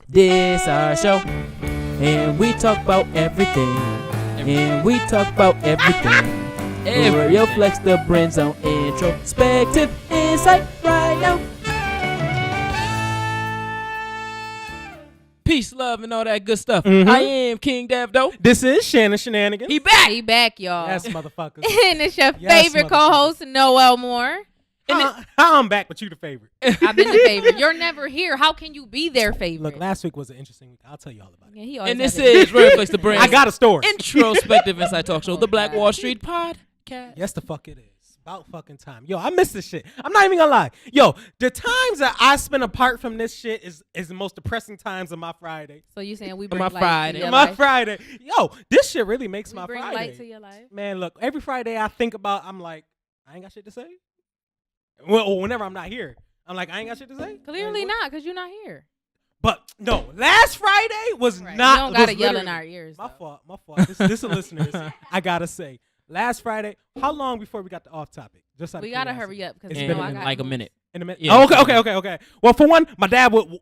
This our show, and we talk about everything. And we talk about everything. Real flex the brain zone introspective insight right now. Peace, love, and all that good stuff. I am King Davdo. This is Shannon Shenanigans. He back. He back, y'all. Yes, motherfuckers. And it's your favorite co-host, Noel Moore. How I'm back, but you the favorite. I've been the favorite. You're never here. How can you be their favorite? Look, last week was an interesting week. I'll tell you all about it. Yeah, he always And this has it. is Real Flex the Brain. I got a story. Introspective Insight Talk Show, the Black Wall Street Podcast. Yes, the fuck it is. About fucking time. Yo, I miss this shit. I'm not even gonna lie. Yo, the times that I spend apart from this shit is the most depressing times of my Friday. So you saying we bring My light Friday. to your My life? Friday. Yo, this shit really makes We my bring Friday. light to your life. Man, look, every Friday I think about, I'm like, I ain't got shit to say. Well, whenever I'm not here, I'm like, I ain't got shit to say. Clearly not, because you're not here. But no, last Friday was Right. not. You don't gotta was yell in literally- our ears. My though. fault. This is listeners. I gotta say, last Friday. How long before we got the off topic? Just out of We gotta curiosity. hurry up because It's you been know I In got like a moves. minute. In a minute. Yeah. Oh, okay. Well, for one, my dad would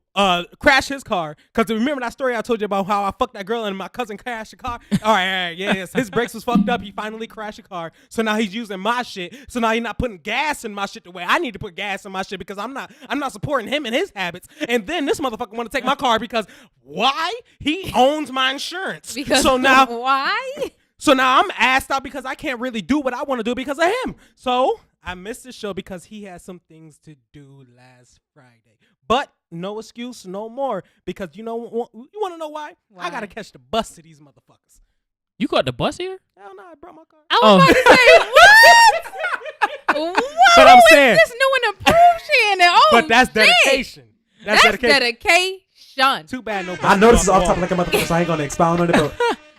crash his car because remember that story I told you about how I fucked that girl and my cousin crashed the car. All right, yes. His brakes was fucked up. He finally crashed the car, so now he's using my shit. So now he's not putting gas in my shit the way I need to put gas in my shit because I'm not supporting him and his habits. And then this motherfucker want to take my car because why? He owns my insurance. Because so now why? So now I'm assed out because I can't really do what I want to do because of him. So I missed the show because he had some things to do last Friday. But no excuse, no more. Because you want to know why? I got to catch the bus to these motherfuckers. You caught the bus here? Hell no, I brought my car. I was about to say, what? But I'm Who is saying- this new and improved Shannon? Oh, But that's shit. dedication. That's dedication. Too bad nobody. I know this is off topic like a motherfucker, so I ain't gonna expound on it. But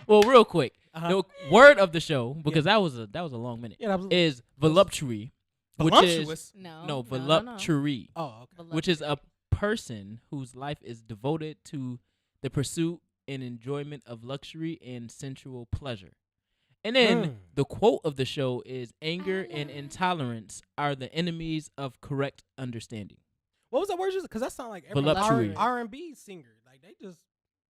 Well, real quick. Uh-huh. The word of the show, because that was a long minute, Yeah, that was is voluptuary. voluptuous. No, Voluptuary. Oh, okay. Which is a person whose life is devoted to the pursuit and enjoyment of luxury and sensual pleasure. And then the quote of the show is anger and intolerance are the enemies of correct understanding. What was that word? Because that sounds like every Voluptuary. R&B singer. Like they just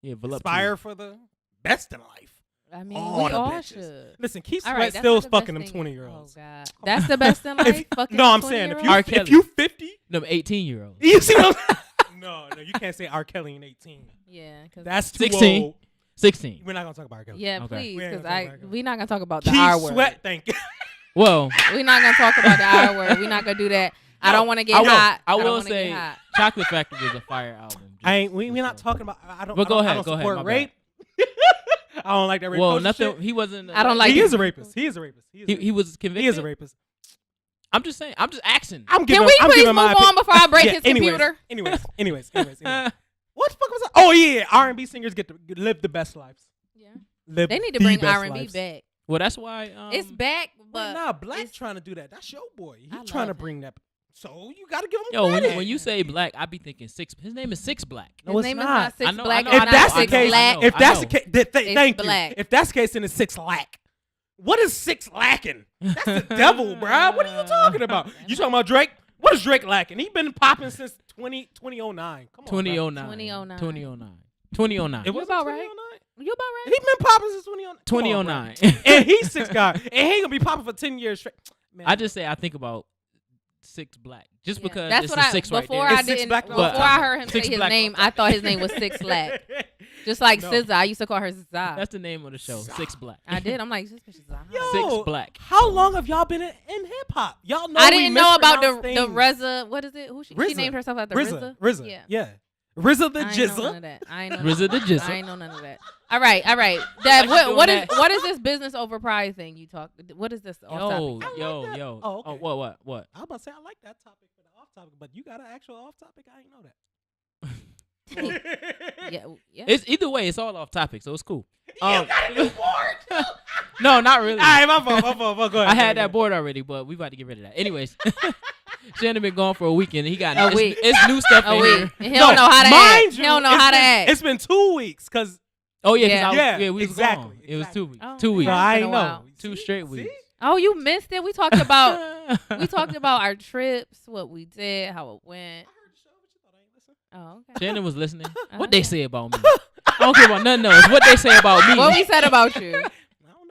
Yeah, voluptuary. aspire for the best in life. I mean, All we the all bitches. should. Listen, Keith All Sweat right, that's still not the best fucking them thing. 20-year-olds. Oh God, that's the best in life. Fucking No, I'm saying if 20-year-olds? R. Kelly. you 50, Them 18-year-olds. you see what No, you can't say R. Kelly in 18. Yeah, cause That's too 16. old. 16. We're not gonna talk about R. Kelly. yeah, Okay. please, We ain't because gonna talk about it. we're not gonna talk about the Keith R word. Sweat, thank you. Well, We're not gonna talk about the R word. We're not gonna do that. I don't want to get hot. I don't will wanna say get hot. Chocolate Factory is a fire album. We're not talking about. I don't. But go I ahead, don't go ahead, support my bad. rape. I don't like that rape. Well, culture nothing. shit. He wasn't. I don't like He it. is a rapist. He is a rapist. He was convicted. He is a rapist. I'm just saying. I'm just asking. I'm giving. Can we I'm please giving move my on opinion. before I break Yeah, his anyways, computer? Anyways. What the fuck was that? Oh yeah, R&B singers get to live the best lives. Yeah. Live They need to the bring best R&B lives. back. Well, that's why. It's back, But but nah, Black it's- trying to do that. That's your boy. I He's trying to love bring that. So you got to give him Yo, credit. when you say black, I be thinking Six. His name is Six Black. No, his it's name is not. not Six I know, Black. I know, It's If not that's the Six case, Black. if that's the know. case, It's thank black. you. If that's the case, then it's Six Lack. What is Six lacking? That's the devil, bro. What are you talking about? You talking about Drake? What is Drake lacking? He been popping since 2009. Come on, 2009. 2009. 2009. 2009. It You was about right. You about He right? been popping since 2009. 2009. And he's Six guy. And he ain't gonna be popping for 10 years straight. Man, I just say I think about Six Black just Yeah. because That's it's what a I six right before there. I It's Six didn't Black before on I heard him Six say his Black name, on I thought his name was Six Black. Just like No. SZA, I used to call her SZA. That's the name of the show. Six Black. I did. I'm like, this bitch is Yo, Six Black. How long have y'all been in hip hop? Y'all know I we didn't know about mispronounce the things. RZA. What is it? Who she RZA. named herself after RZA. RZA? Yeah. RZA the I ain't know none Jizza. of that. I ain't know RZA the Jizza. I ain't know none of that. All right. Dad, doing what is that. what is this business over pride thing you talk? What is this off Yo, topic? yo. Oh, okay. What? I was about to say I like that topic for the off topic, but you got an actual off topic? I ain't know that. Yeah. It's either way. It's all off topic, so it's cool. You got a new board. No, not really. All right, my fault. Go ahead. I had that board already, but we about to get rid of that. Anyways, Shannon been gone for a weekend. He got A week. It's new stuff Oh in wait, here. he don't know how to act. He you, don't know it's how to been- act. It's been 2 weeks, cause Oh yeah, 'cause Yeah. I was, Yeah, we was exactly, gone. It was 2 weeks. Oh, 2 weeks. no, yeah. I It's ain't been a know. while. Two straight weeks. Oh, you missed it. We talked about our trips, what we did, how it went. Oh, okay. Shannon was listening. Oh, What they yeah. say about me? I don't care about nothing else. What they say about me? What we said about you? I don't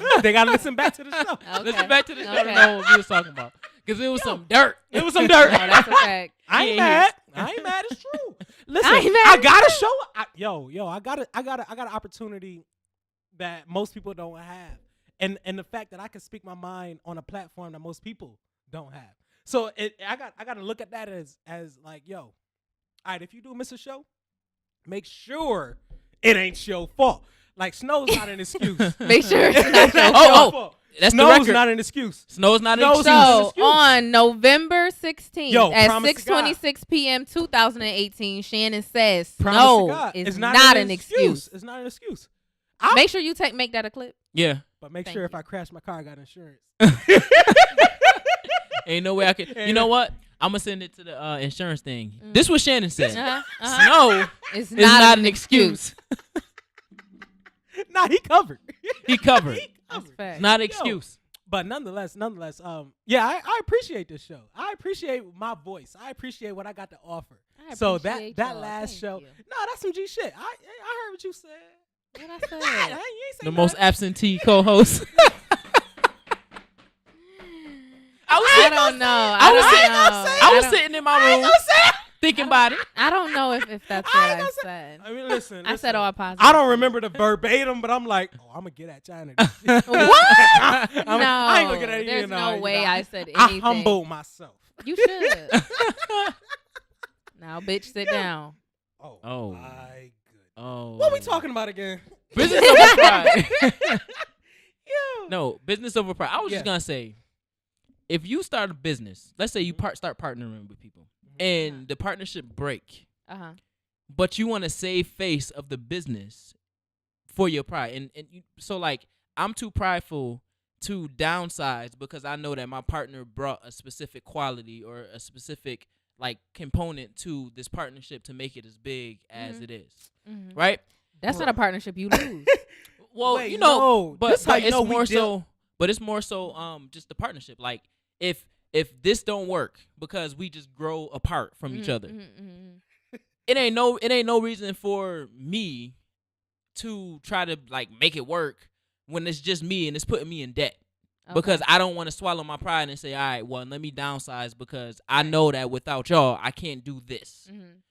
know. They gotta listen back to the show. Okay. Listen back to the show to Okay. know what we was talking about. Because it was some dirt. It was some dirt. No, that's a fact. I ain't Yeah, mad. I ain't mad. It's true. Listen, I ain't mad I at got a you. show. I got an opportunity that most people don't have, and the fact that I can speak my mind on a platform that most people don't have. So I got to look at that as like, yo, all right, if you do miss a show, make sure it ain't your fault. Like, snow's not an excuse. Make sure it's not your Oh, fault. That's the snow's record. not an excuse. Snow's not an Snow's excuse. not an So excuse. on November 16th Yo, at promise to God. 6:26 p.m. 2018, Shannon says Promise to snow God, is it's not an excuse. It's not an excuse. Make sure you make that a clip. Yeah. But make Thank sure you. if I crash my car, I got insurance. Ain't no way I can. You know what? I'm going to send it to the insurance thing. This what Shannon said. Uh-huh. Snow It's is not an excuse. Nah, he covered. He covered. That's fact. It's not an excuse. But nonetheless, yeah, I appreciate this show. I appreciate my voice. I appreciate what I got to offer. I So appreciate that y'all. last Thank show, you. no, that's some G shit. I heard what you said. What I You said. ain't say The most nothing. absentee co-host. I don't know. I was don't sitting- know. I was don't- sitting in my room thinking about it. I don't know if that's I what ain't I gonna said. I mean, listen. I said all positive. I don't remember the verbatim, but I'm like, oh, I'm gonna get at China. What? I ain't No, gonna get at you. there's no way I said I anything. humbled myself. You should. Now, bitch, sit down. Oh, Oh. my good. Oh. What we talking about again? Business over pride. Yeah. No, business over pride. I was Yeah. just gonna say, if you start a business, let's say you start partnering with people, and the partnership break, Uh-huh. but you want to save face of the business for your pride, and so like I'm too prideful to downsize because I know that my partner brought a specific quality or a specific like component to this partnership to make it as big as it is, Mhm. right? That's not a partnership you lose. Well, Wait, you know, no, but, this how but you it's know we more deal- so. But it's more so just the partnership. Like if this don't work because we just grow apart from each other, it ain't no reason for me to try to like make it work when it's just me and it's putting me in debt. Because I don't want to swallow my pride and say, all right, well, let me downsize because I know that without y'all, I can't do this.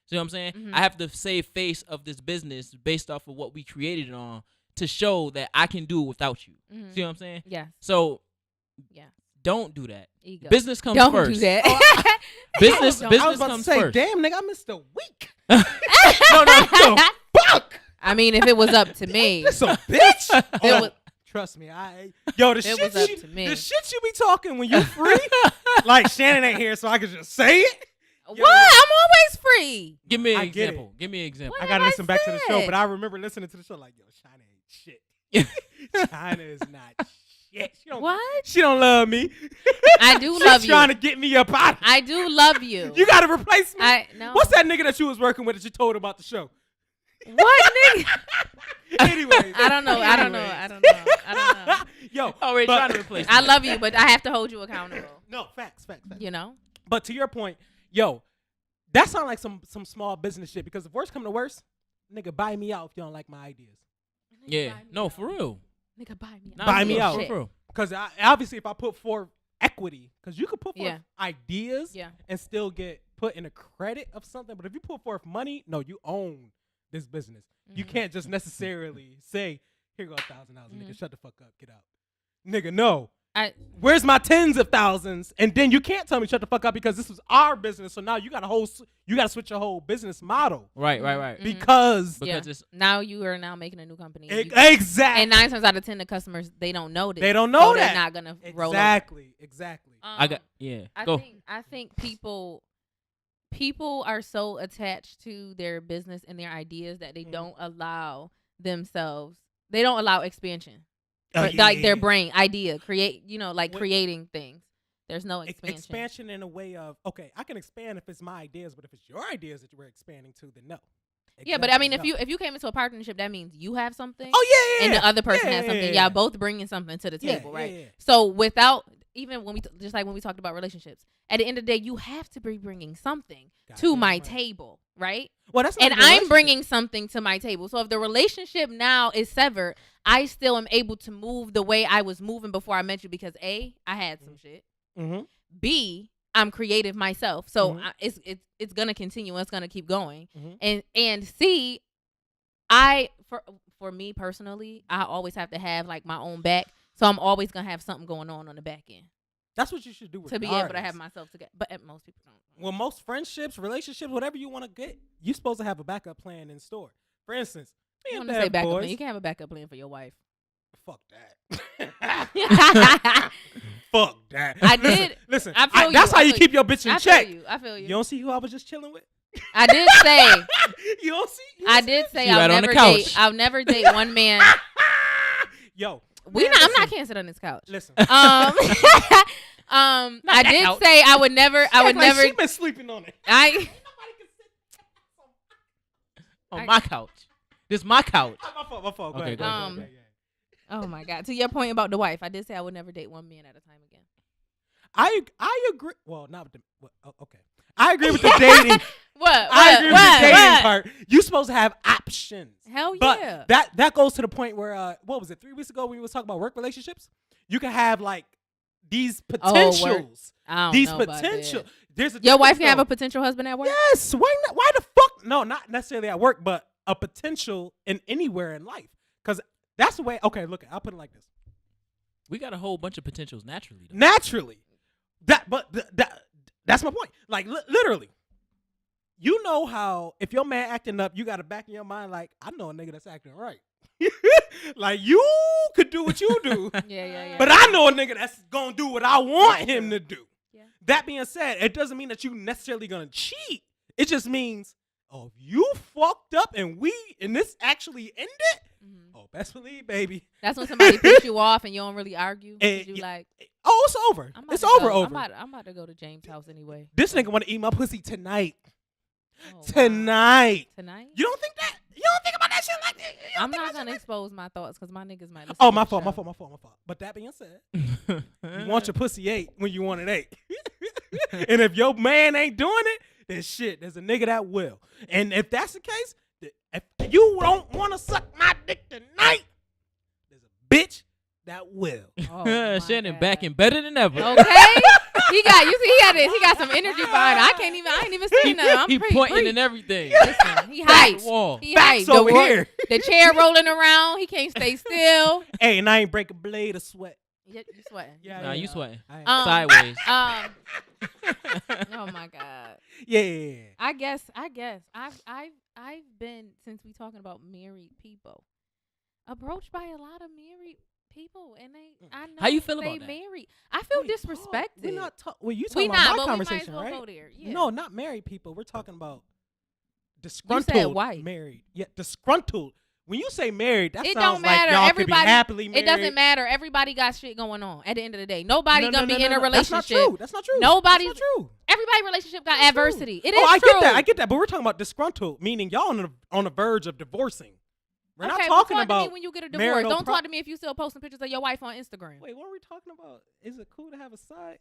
See what I'm saying? I have to save face of this business based off of what we created it on to show that I can do it without you. See what I'm saying? Yeah. So Yeah. don't do that. Ego. Business comes Don't first. do that. Business Don't- business I was about comes to say, first. damn, nigga, I missed a week. No. Fuck. I mean, if it was up to me, This a bitch. It was- Trust me, the It shit was up you, to me. the shit you be talking when you free, like Shannon ain't here, so I can just say it. what? I'm always free. Give me an I get example. Give me an example. What I gotta have I listen back to the show, said? but I remember listening to the show like, yo, China ain't shit. China is not shit. What? She don't love me. I do She's love you. trying to get me up out. I do love you. You gotta replace me. No. What's that nigga that you was working with that you told about the show? What nigga? Anyway, I don't know. I don't know. Yo, Already but- trying to replace I me. love you, but I have to hold you accountable. No, facts. You know? But to your point, yo, that sound like some small business shit. Because if worst come to worst, nigga, buy me out if you don't like my ideas. Yeah. No, for real. Nigga, buy me. Nah, Buy for me real, out. For real. Because obviously, if I put forth equity, because you could put forth Yeah. ideas Yeah. and still get put in a credit of something. But if you put forth money, no, you own this business. You can't just necessarily say, here go $1,000, nigga, shut the fuck up, get out. Nigga, no. Where's my tens of thousands? And then you can't tell me shut the fuck up because this was our business. So now you got to switch your whole business model. Right. Because Because now you are now making a new company. exactly. And 9 times out of 10, the customers, they don't know this. They don't know so that. They're not gonna roll over. Exactly. I think people are so attached to their business and their ideas that they don't allow themselves. They don't allow expansion. Like their brain idea creating things. There's no expansion. Expansion in a way of, okay, I can expand if it's my ideas, but if it's your ideas that we're expanding to, then no. Yeah, but I mean, Exactly, if you came into a partnership, that means you have something. Oh yeah. And the other person has something. Yeah. Y'all both bringing something to the Yeah, table, right? yeah. So without even when just like when we talked about relationships, at the end of the day, you have to be bringing something to Goddamn my right. table. right? Well, that's not And a good I'm relationship. bringing something to my table. So if the relationship now is severed, I still am able to move the way I was moving before I met you because A, I had some shit. Mm-hmm. B, I'm creative myself. So Mhm. it's gonna continue. It's gonna keep going. Mhm. And C, for me personally, I always have to have like my own back. So I'm always gonna have something going on the back end That's what you should do to be able to have myself together. But most people don't. Well, most friendships, relationships, whatever you want to get, you're supposed to have a backup plan in store. For instance, me You and want to say Dad backup boys, plan? You can have a backup plan for your wife. fuck that. Fuck that. I did. Listen, I feel you. that's how I you feel keep your bitch in I check. feel you. I feel You you. don't see who I was just chilling with? I did say. You don't see? You I don't did say She I'll right on the never couch. date. I'll never date one man. see? Yo. I'm listen, not can't sit on this couch. Listen. I that did couch. say I would never. I would never. She been sleeping on it. On my couch. This is my couch. My fault. Go Okay, ahead. go ahead. Yeah. Oh my God. To your point about the wife, I did say I would never date one man at a time again. I agree. Well, not with the. Okay. I agree with the dating. What? I agree with the dating part. You're supposed to have options. Hell But yeah. that goes to the point where what was it? 3 weeks ago when we was talking about work relationships, you can have like these potentials. I don't These know about potential. that. There's a Your wife difference, can have a though. potential husband at work? Yes. Why not? Why the fuck? No, not necessarily at work, but a potential in anywhere in life. Because that's the way. Okay, look, I'll put it like this. We got a whole bunch of potentials naturally. Though. Naturally, that's my point. Like literally, you know how if your man acting up, you got to back in your mind like I know a nigga that's acting right. Like you could do what you do, Yeah. but I know a nigga that's gonna do what I want him to do. Yeah. That being said, it doesn't mean that you necessarily gonna cheat. It just means, oh, if you fucked up and this actually ended. Mhm. Oh, best believe, baby. That's when somebody picks you off and you don't really argue. Eh, You yeah. like, Oh, it's over. I'm about It's to over. go. Over. I'm about to go to James' house anyway. This nigga want to eat my pussy tonight. Oh, wow. Tonight. Tonight? You don't think that? You don't think about that shit like that? You don't I'm think not about gonna shit expose my thoughts because my niggas might listen. Oh, to my the fault. show. But that being said, you want your pussy ate when you want it ate. And if your man ain't doing it, then shit, there's a nigga that will. And if that's the case, if you don't want to suck my dick tonight, there's a bitch that will. Oh, my Shannon God. backing better than ever. Okay. He got some energy behind it. I ain't even see nothing. I'm he pretty pointing and everything. Listen, he Back hyped. wall. He Facts hyped. over here. The chair rolling around. He can't stay still. Hey, and I ain't break a blade of sweat. You sweating. Nah, you sweating. I ain't- Sideways. Oh my God. Yeah. I guess I've been, since we talking about married people, approached by a lot of married people, and I know How you feel they about that? married. I feel Wait, disrespected. We're not talking. Well, you We talking not, about but my we might as conversation, well right? go there. Yeah. No, not married people. We're talking about disgruntled wife. married. Yeah, disgruntled. When you say married, that It sounds don't matter. like y'all Everybody, could be happily married. it doesn't matter. Everybody got shit going on. At the end of the day, nobody gonna be in a relationship. That's not true. That's not true. Nobody's- That's not true. Everybody relationship got That's true. adversity. It is I true. get that. I get that. But we're talking about disgruntled, meaning y'all on the verge of divorcing. We're not Okay, talking well, talk to about. me when you get a divorce. marital Don't pro- talk to me if you still posting pictures of your wife on Instagram. Wait, what are we talking about? Is it cool to have a side?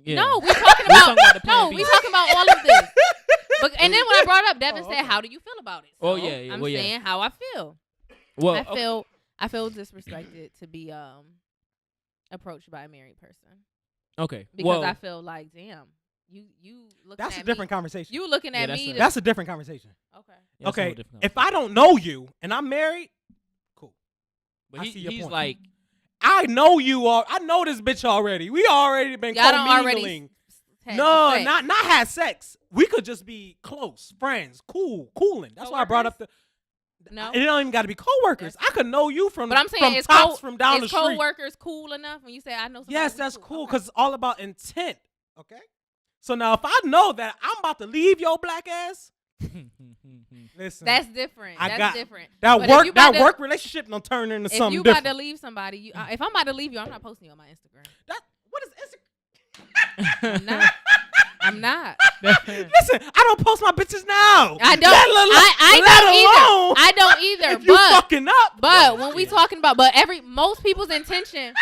Yeah. No, we talking We're about talking about the plan no, B. we talking about all of this. But and then when I brought up, Devin Oh, said, okay. "How do you feel about it?" Oh, So yeah, I'm well, yeah. saying how I feel. Well, I feel disrespected to be approached by a married person okay. because Well, I feel like, damn, you looking That's at a different me. conversation. You looking Yeah, at that's me? a- to- That's a different conversation. okay. yeah, it's a whole Okay, different if I don't know you and I'm married, cool. But I see your he's point. like, I know you all. I know this bitch already. We already been Y'all done commingling. had No, sex. not had sex. We could just be close friends, cooling. That's why I brought up the. No. It don't even got to be coworkers. I could know you from. But I'm saying from it's tops from down the is street. co-workers cool enough when you say I know somebody? Yes, who's that's cool Okay. because it's all about intent. Okay. So now, if I know that I'm about to leave your black ass, listen, That's different. I That's got- different. that But if work you about to- work relationship don't turn into If something you different. about to leave somebody, if I'm about to leave you, I'm not posting you on my Instagram. What is Instagram? I'm not. I'm not. Listen, I don't post my bitches now. I don't. I let don't alone either. I don't either. if you But fucking up. when we talking about, most people's intention.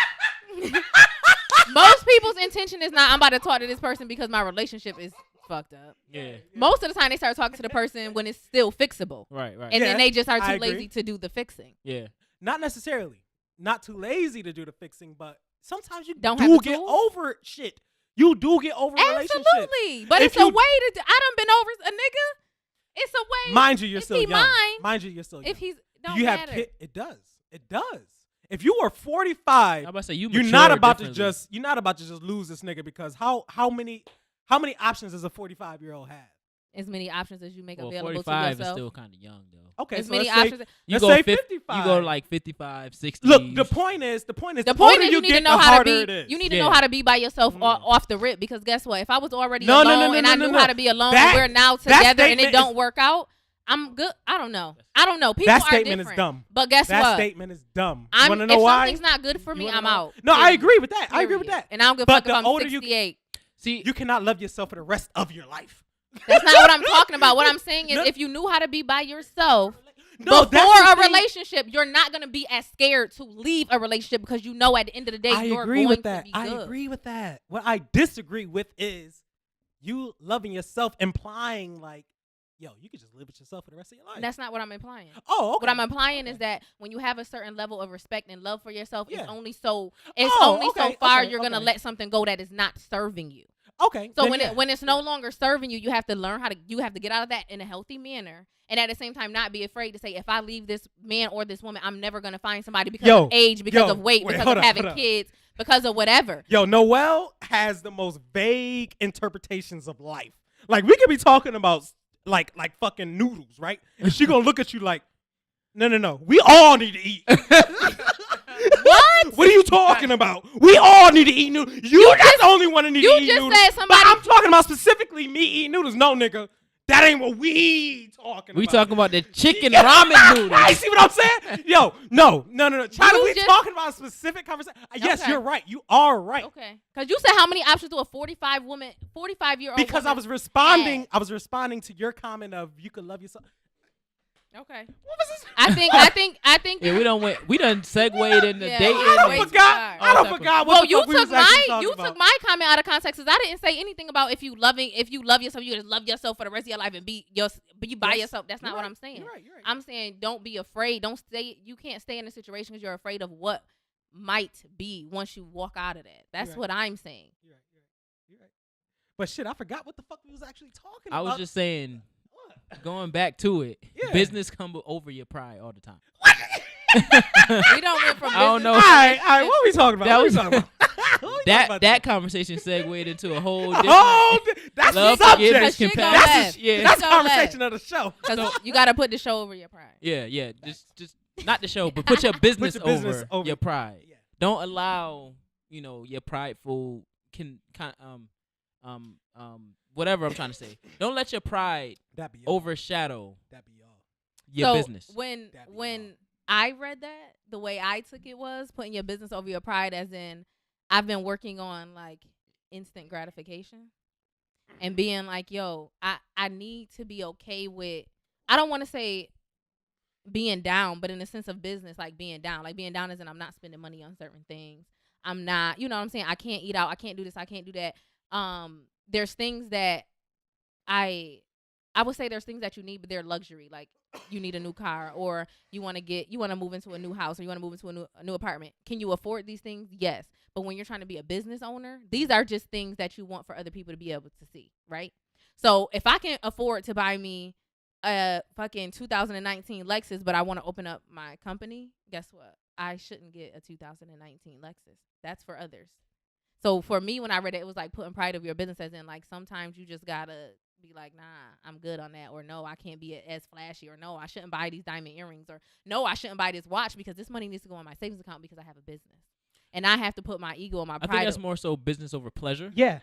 Most people's intention is not I'm about to talk to this person because my relationship is fucked up. Yeah. Most of the time, they start talking to the person when it's still fixable. Right. And then they just are I too agree. lazy to do the fixing. Yeah. Not necessarily. Not too lazy to do the fixing, but sometimes you Don't do have the get tools? over shit. You do get over relationships. Absolutely. But If it's a you- way to I done been over a nigga. It's a way. Mind you, you're if still he young. mine, Mind you, you're still young. If he's don't you matter. have it does. It does. If you are 45, I'm about to say you're not about to differently. just lose this nigga because how many options does a 45-year-old have? As many options as you make Well, available to 45 is yourself. still kind of young though. Okay, As so many let's say, options. You let's go say 50, 55. You go like 55, 60. Look, the point is The point older is you need to get, know the how to harder it be. is. You need to know how to be by yourself off the rip. Because guess what? If I was already No, no, alone no, no, and no, I no, knew no. how to be alone, That- and we're now that together and it statement don't is- work out, I'm good. I don't know. People That are statement is different. dumb. But guess That what? statement is dumb. You I'm, want to know if why? something's not good for You me, wanna I'm know? out. No, I Period. agree with that. I agree with Period. that. And I don't give a But fuck the if I'm older you- 68. See, You cannot love yourself for the rest of your life. That's not what I'm talking about. What I'm saying is, No. if you knew how to be by yourself No, before that's the a thing. relationship, you're not gonna be as scared to leave a relationship because you know at the end of the day I you're agree going with to that. be I good. agree with that. What I disagree with is you loving yourself, implying like, yo, you could just live with yourself for the rest of your life. That's not what I'm implying. Oh, okay. What I'm implying Okay. is that when you have a certain level of respect and love for yourself, Yeah. it's only so okay, far okay, you're gonna okay. let something go that is not serving you. Okay. So then when it's no longer serving you, you have to learn you have to get out of that in a healthy manner, and at the same time not be afraid to say, if I leave this man or this woman, I'm never gonna find somebody because of age, because of weight, because hold of up, having hold up. kids, because of whatever. Yo, Noelle has the most vague interpretations of life. Like we could be talking about like fucking noodles, right? And she gonna look at you like, no. We all need to eat. What? What are you talking about? We all need to eat noodles. You're not the only one that need to eat just noodles. said somebody- But I'm talking about specifically me eating noodles. No, nigga. That ain't what we talking we about. talking about the chicken ramen noodles. I see what I'm saying? Yo, no. China, You we just- talking about a specific conversation. Yes, Okay. you're right. You are right. Okay, because you said how many options do a 45-year-old Because I woman was responding. had? I was responding to your comment of you could love yourself. Okay, What was this? I think. Yeah, we done segued into Yeah. dating. I I Way don't too forgot. far. I don't All forgot Well, what the you fuck we took was actually my talking about. took my comment out of context because I didn't say anything about if you love yourself, you just love yourself for the rest of your life and be by Yes. yourself. That's not You're what right. I'm saying. You're right. I'm saying don't be afraid. Don't stay. You can't stay in a situation because you're afraid of what might be once you walk out of that. That's right. what I'm saying. You're right. But shit, I forgot what the fuck we was actually talking I about. was just saying, What? going back to it, Yeah. business come over your pride all the time. We don't went from I don't know. All right. What are we talking about? That What was- we talking about? What we talking That about that conversation segued into a whole different Oh, that's love, the subject. forgiveness, Shit go compassion. left. Yeah, That's the Shit go conversation of the show. because you got to put the show over your pride. yeah. Just not the show, but put your business, your business over. your pride. Yeah. Don't allow your prideful whatever I'm trying to say. Don't let your pride That be all. overshadow That be all. your so business. When That'd be when I read that, the way I took it was putting your business over your pride, as in I've been working on like instant gratification and being like, yo, I need to be okay with, I don't want to say being down, but in the sense of business, like being down as in I'm not spending money on certain things. I'm not, you know what I'm saying? I can't eat out. I can't do this. I can't do that. There's things that I would say there's things that you need, but they're luxury. Like you need a new car, or you want to move into a new house, or you want to move into a new apartment. Can you afford these things? Yes. But when you're trying to be a business owner, these are just things that you want for other people to be able to see, right? So if I can afford to buy me a fucking 2019 Lexus, but I want to open up my company, guess what? I shouldn't get a 2019 Lexus. That's for others. So for me, when I read it, it was like putting pride of your business, as in like sometimes you just gotta be like, nah, I'm good on that, or no, I can't be as flashy, or no, I shouldn't buy these diamond earrings, or no, I shouldn't buy this watch because this money needs to go in my savings account because I have a business, and I have to put my ego and my I pride. think that's more so business over pleasure Yeah.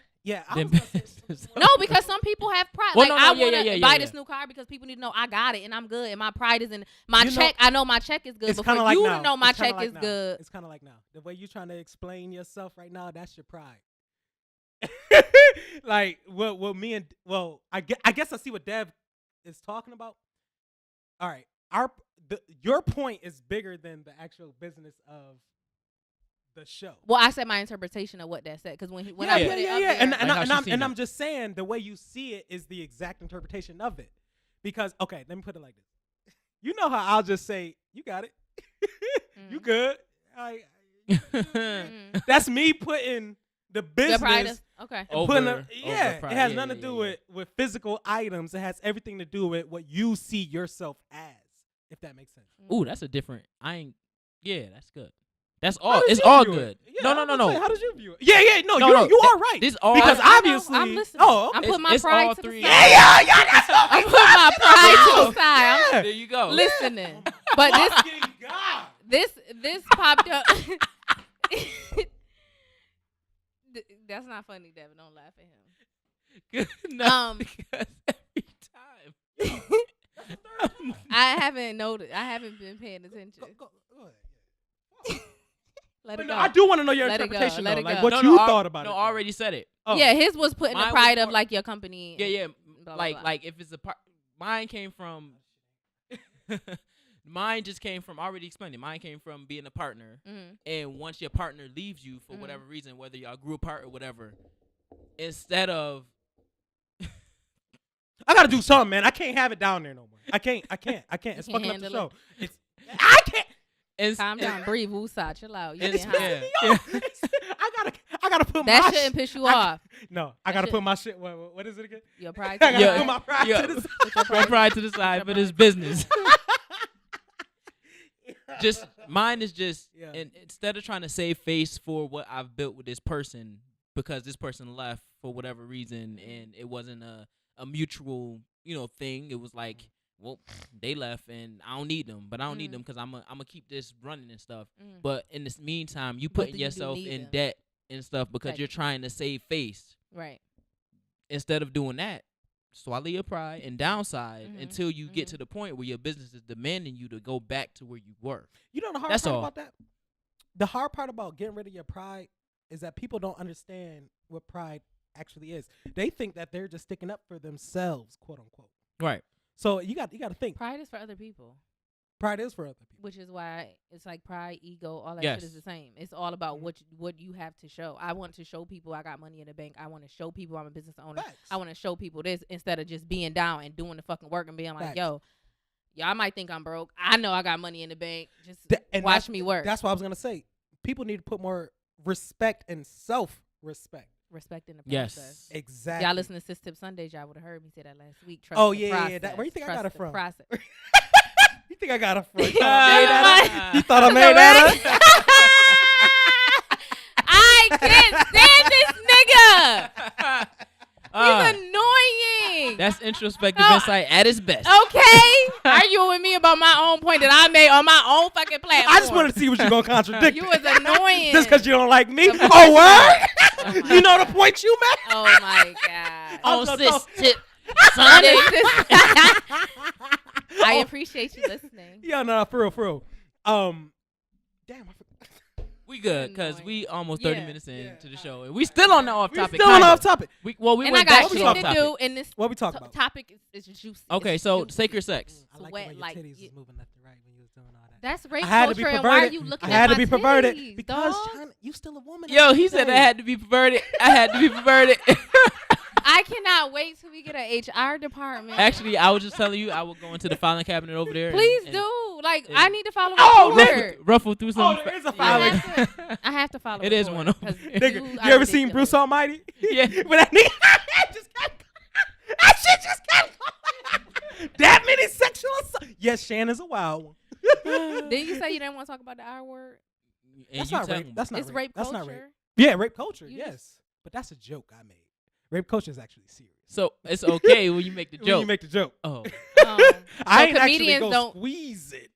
I than was gonna say business. No, because some people have pride. Well, like no, I yeah, want to yeah, buy yeah. this new car because people need to know I got it and I'm good, and my pride is in my You know, check. I know my check is good, It's but kind for of like you now. to know my It's kinda check like is now. good. It's kind of like now. The way you're trying to explain yourself right now, that's your pride. Like, I guess I see what Dev is talking about. All right, your point is bigger than the actual business of the show. Well, I said my interpretation of what that said because when I put it up there, And I'm just saying the way you see it is the exact interpretation of it. Because okay, let me put it like this. You know how I'll just say, "You got it, you good." That's me putting the business. Okay. It has nothing to do with physical items. It has everything to do with what you see yourself as. If that makes sense. Ooh, that's a different. That's good. That's all. It's all good. Yeah, no. How did you view it? Yeah. No, you are right. This all because obviously. I'm listening. Oh, okay. I'm putting my it's pride all to three. the side. Yeah. I'm putting my pride to the side. I'm There you go. listening. But this popped up. That's not funny, Devin. Don't laugh at him. No, because every time. I haven't noticed. I haven't been paying attention. Go ahead. Let it No, go. I do want to know your Let it go, interpretation. let though. it Like go. what you thought about it. No, I already said it. Oh. Yeah, his was putting the Mine pride was of more- like your company. Yeah. and blah, blah, blah. Like if it's a part. Mine came from. Mine just came from. I already explained it. Mine came from being a partner, and once your partner leaves you for whatever reason, whether y'all grew apart or whatever, instead of. I gotta do something, man. I can't have it down there no more. I can't. It's fucking up the show. I can't. Calm down, breathe, woosah, chill out. You It's getting hot. yeah. I gotta put That my shouldn't piss you off. No, I gotta put my shit. What is it again? Your pride. I gotta Yeah. put my pride to the side. Put pride to the side, but it's business. Just mine is just, and instead of trying to save face for what I've built with this person, because this person left for whatever reason, and it wasn't a mutual, thing. It was like, well, they left, and I don't need them, but I don't need them because I'm gonna keep this running and stuff. But in this meantime, you putting yourself in debt and stuff because you're trying to save face. Right. Instead of doing that, swallow your pride and downside until you get to the point where your business is demanding you to go back to where you were. You know the hard part about that? The hard part about getting rid of your pride is that people don't understand what pride actually is. They think that they're just sticking up for themselves, quote unquote. Right. So you got to think. Pride is for other people. Pride is for other people. Which is why it's like pride, ego, all that Yes. shit is the same. It's all about what you have to show. I want to show people I got money in the bank. I want to show people I'm a business owner. Facts. I want to show people this instead of just being down and doing the fucking work and being like, Facts. yo, y'all might think I'm broke. I know I got money in the bank. Just And watch me work. That's what I was gonna say. People need to put more respect and self-respect. Respecting the Yes. process. Exactly. Y'all listen to Sis Tip Sundays, y'all would have heard me say that last week. Trust Oh, the yeah. process. Where you think I Trust got it the from? process. You think I got a front? Yeah. You thought I made that up? I can't stand this nigga. He's annoying. That's introspective No. insight at its best. Okay, arguing with me about my own point that I made on my own fucking platform. I just wanted to see what you're gonna contradict. You was annoying. Just because you don't like me? Of course Oh, not. word? You know the point you made? Oh my god. I'm Oh, so sis, tough. tip. Sunday. I appreciate you listening. Yeah, no, for real. Damn, I forgot. We good because we almost 30 Yeah. minutes into the show, and we still on the off We topic. still on kinda. off topic. We And I went got back what we shit to off to topic. do, and this What we talking about? topic is juicy. Okay, It's so juicy. sacred sex. I like Wet, the way your like, titties you- was moving left and right when you was doing all that. That's rape I had to be culture, and why are perverted. you looking I at had to my be perverted titties, because dog? China, you still a woman. Yo, he said I had to be perverted. I had to be perverted. I cannot wait till we get an HR department. Actually, I was just telling you I would go into the filing cabinet over there. Please and do. Like, and- I need to follow Oh, my nigga. order. ruffle through some. there is a I filing. have, I have to follow. It a is court, one of 'em. 'cause Nigga, you are ever seen ridiculous. Bruce Almighty? Yeah. When that nigga just got that shit just got that many sexual assault. Yes, Shannon's a wild one. Didn't you say you didn't want to talk about the R word? And That's you not tell rape. me. That's not It's rape. rape That's culture. not rape. Yeah, rape culture. You Yes, just- but that's a joke I made. Rape culture is actually serious. So it's okay when you make the When joke. you make the joke. Oh, I ain't actually comedians go don't-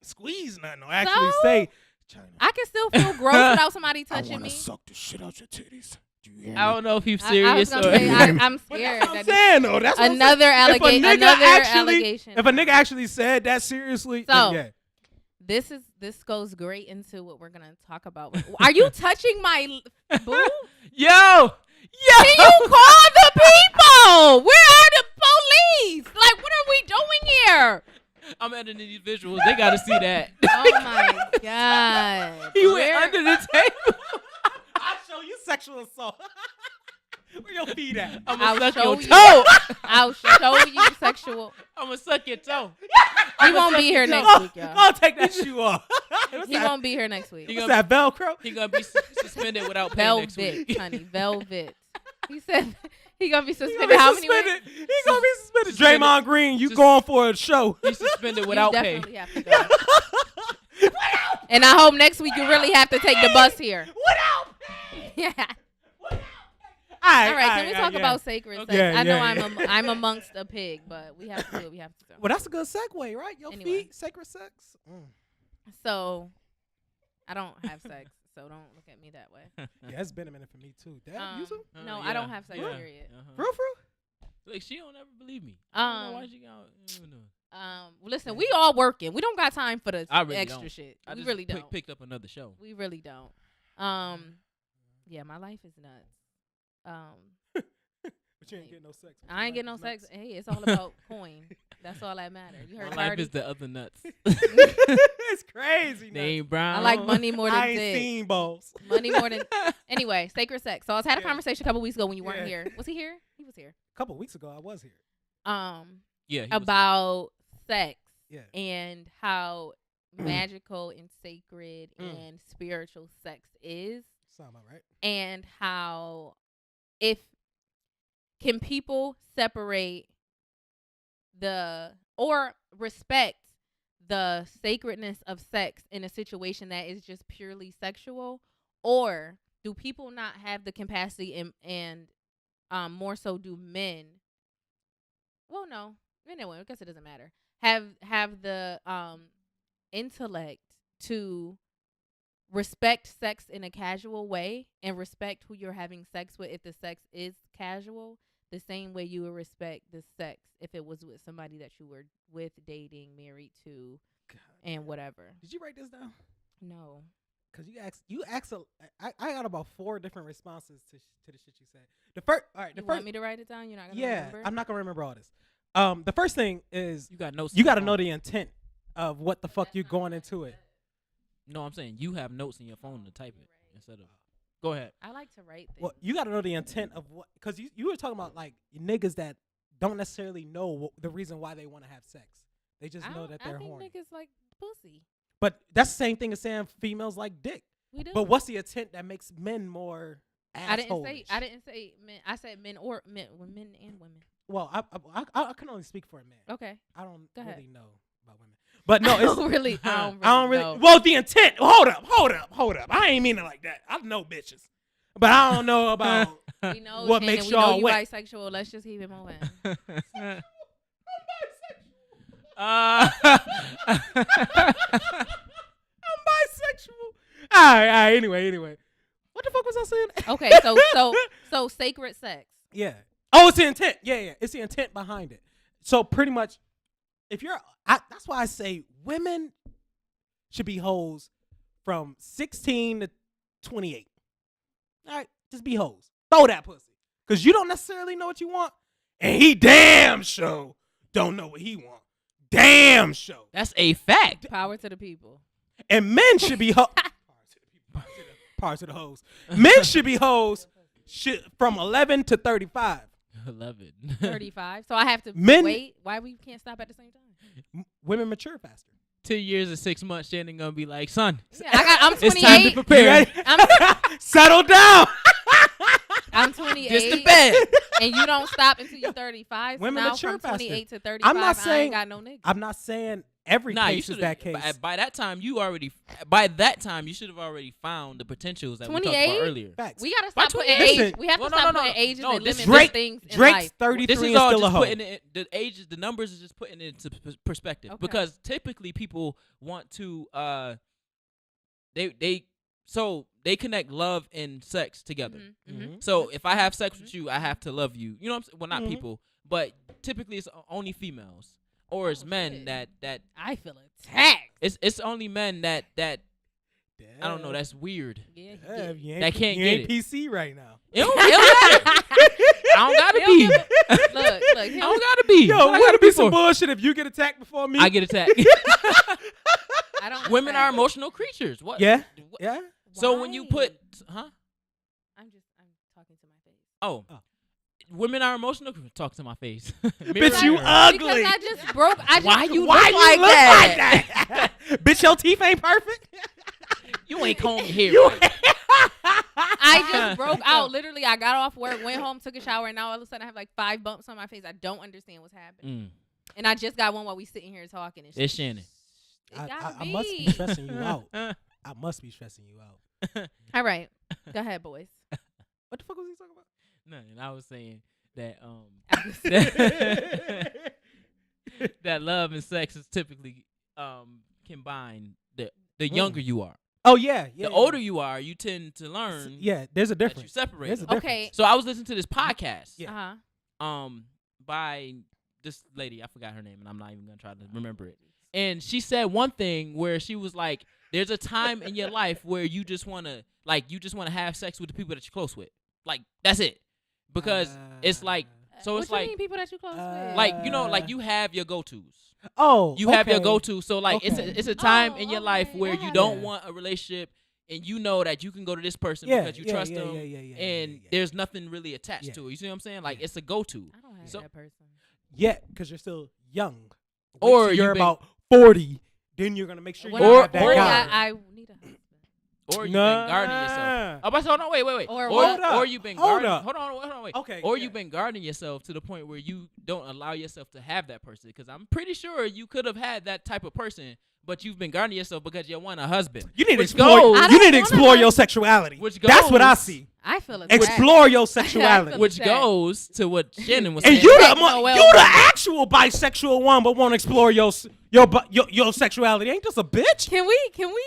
squeeze nothing. I actually So? say, China, I can still feel gross without somebody I touching want me. to suck the shit out your titties. Do you hear me? I don't know if he's I was serious gonna or. say, I'm But scared. that's what I'm that saying, though. That's what I'm another saying. allegation. If a nigga Another actually, allegation. if a nigga actually said that seriously, So- then yeah. This goes great into what we're gonna talk about. Are you touching my boob? Yo. Can you call the people? Where are the police? Like, what are we doing here? I'm editing these visuals. They got to see that. Oh my god! He went Where- under the table. sexual assault. Where your feet at? I'll suck show your you. toe. I'll show you sexual. I'm gonna suck your toe. He won't be here next week, y'all. I'll take that shoe off. He won't be here next week. What's that, Velcro? He gonna be suspended without pay next Velvet, week. honey, velvet. He said he gonna be He suspended. gonna be How many suspended. weeks? He gonna be suspended. Suspended. Draymond Green, you going for a show? He's suspended You without pay. definitely have to go. And I hope next week you really have to take the bus here. Without pay. Yeah. All All right, can we talk about sacred sex? Yeah, I know yeah. I'm amongst a pig, but we have to do what we have to do. Well, that's a good segue, right? Your Anyway. feet, sacred sex. So, I don't have sex, so don't look at me that way. Yeah, it's been a minute for me too. Dad, you too? No, I don't have sex, yeah. period. For real? Like she don't ever believe me. I don't know why she got. Listen, we all working. We don't got time for the I really extra don't. shit. I We just really don't. picked up another show. We really don't. Yeah, my life is nuts. But you ain't getting no sex. I ain't getting no sex. Hey, it's all about coin. That's all that matters. You heard My life Cardi? is the other nuts. It's crazy. Name Brown. I like money more than I ain't dick. seen balls. Money more than. Anyway, sacred sex. So I had a Yeah. conversation a couple weeks ago when you weren't Yeah. here. Was he here? He was here. A couple weeks ago, I was here. Yeah. He was About sex Yeah. and how magical and sacred and spiritual sex is, Sound about right. and how if can people separate or respect the sacredness of sex in a situation that is just purely sexual, or do people not have the capacity and more so do men? Well, no. Anyway, I guess it doesn't matter. Have the intellect to respect sex in a casual way and respect who you're having sex with if the sex is casual, the same way you would respect the sex if it was with somebody that you were with, dating, married to, and whatever. Did you write this down? No. Because you asked. I got about 4 different responses to the shit you said. The first, all right. The You first, want me to write it down? You're not gonna yeah, remember? I'm not gonna remember all this. The first thing is You got notes. you got to in know your the intent of what the fuck you're going into it. phone. No, I'm saying you have notes in your phone to type it instead of. Go ahead. I like to write things. Well, you got to know the intent of what, because you were talking about like niggas that don't necessarily know the reason why they want to have sex. They just know that they're I think horny. niggas like pussy. But that's the same thing as saying females like dick. We do. But what's the intent that makes men more I asshole-ish? didn't say men. I said men or men and women. Well, I can only speak for a man. Okay. I don't Go ahead. really know about women. But no, I it's don't really. I don't really. know. Well, the intent. Hold up. I ain't mean it like that. I know bitches, but I don't know about. We know What Shannon, makes we know y'all you wet? bisexual. Let's just keep it moving. I'm bisexual. All right. Anyway. What the fuck was I saying? Okay, so sacred sex. Yeah. Oh, it's the intent. Yeah. It's the intent behind it. So pretty much, if you're, that's why I say women should be hoes from 16 to 28. All right, just be hoes. Throw that pussy, cause you don't necessarily know what you want, and he damn sure don't know what he want. Damn sure. That's a fact. Power to the people. And men should be hoes. Power to the hoes. Men should be hoes from 11 to 35. 11. 35. So I have to Men- wait. Why we can't stop at the same time? Women mature faster. 2 years and 6 months, Shannon gonna be like, son, Yeah, I'm 28. it's time to prepare. Settle down. I'm 28. This the bed. And you don't stop until you're 35. So Women now mature from faster. 28 to 35, I'm not I saying- ain't got no nigga. I'm not saying every Nah, you case should is that case. By that time, you should have already found the potentials that we talked 28? about earlier. Facts. We gotta By stop putting 28? age. We have to Well, stop no, putting ages no, and this limiting Drake- things in Drake's life. 33 This is and all still a just hoe. putting it. The ages, the numbers is just putting it into perspective. Okay. Because typically people want to, they connect love and sex together. Mhm. So if I have sex with you, I have to love you. You know what I'm saying? Well, not Mhm. people, but typically it's only females or it's Oh, men shit. that I feel attacked. it's only men that I don't know. That's weird. Yeah, Yeah, you ain't, That can't you get ain't it. PC right now. It don't matter. I don't gotta He'll be. give it- look, I him- don't gotta be. Yo, What I would gotta it be some for? bullshit if you get attacked before me? I get attacked. I don't. Women are attack. emotional creatures. What? Yeah. What- Yeah. So when you Why? put, huh? I'm just Oh. Women are emotional. Talk to my face. Bitch, you Mirror. ugly. Because I just broke. Why you look look like like that? Bitch, your teeth ain't perfect. You ain't combed your hair. You right. I just broke out. Literally, I got off work, went home, took a shower, and now all of a sudden I have like 5 bumps on my face. I don't understand what's happening. And I just got one while we sitting here talking. And It's Shannon. I must be stressing you out. I must be stressing you out. All right. Go ahead, boys. What the fuck was he talking about? Nothing. I was saying that that love and sex is typically combined. The younger you are, Oh yeah. the older you are, you tend to learn. Yeah, there's a that you difference. separate. There's a them. difference. Okay. So I was listening to this podcast. Yeah. By this lady, I forgot her name, and I'm not even gonna try to remember it. And she said one thing where she was like, "There's a time in your life where you just wanna have sex with the people that you're close with. Like that's it, because it's like so what it's you like mean people that you close with? like like you have your go-tos. Oh, You have your okay. go-to. So like it's a time in your life okay. where I you have don't that. want a relationship, and you know that you can go to this person Yeah, because you yeah, trust yeah, them, yeah, and there's nothing really attached Yeah. to it. You see what I'm saying? Like it's a go-to. I don't have So- that person. Yeah, because you're still young. Wait Or till you've you're been- about 40, then you're gonna make sure When you I'm have that 40, guy. I need a husband. Or you've been guarding yourself. Oh, but hold on, wait. Or Or what? Hold you've been Hold guarding. up. Hold on, wait. Okay, Or yeah. you've been guarding yourself to the point where you don't allow yourself to have that person. Because I'm pretty sure you could have had that type of person, but you've been guarding yourself because you want a husband. You need to Which explore. goes- I You don't need to wanna explore your have- sexuality. Which That's what I goes- see. I feel attacked. Explore your I sexuality. feel Which attacked. goes to what Shannon was And saying. you Take the Noel you the back. actual bisexual one, but won't explore your sexuality. Ain't this a bitch? Can we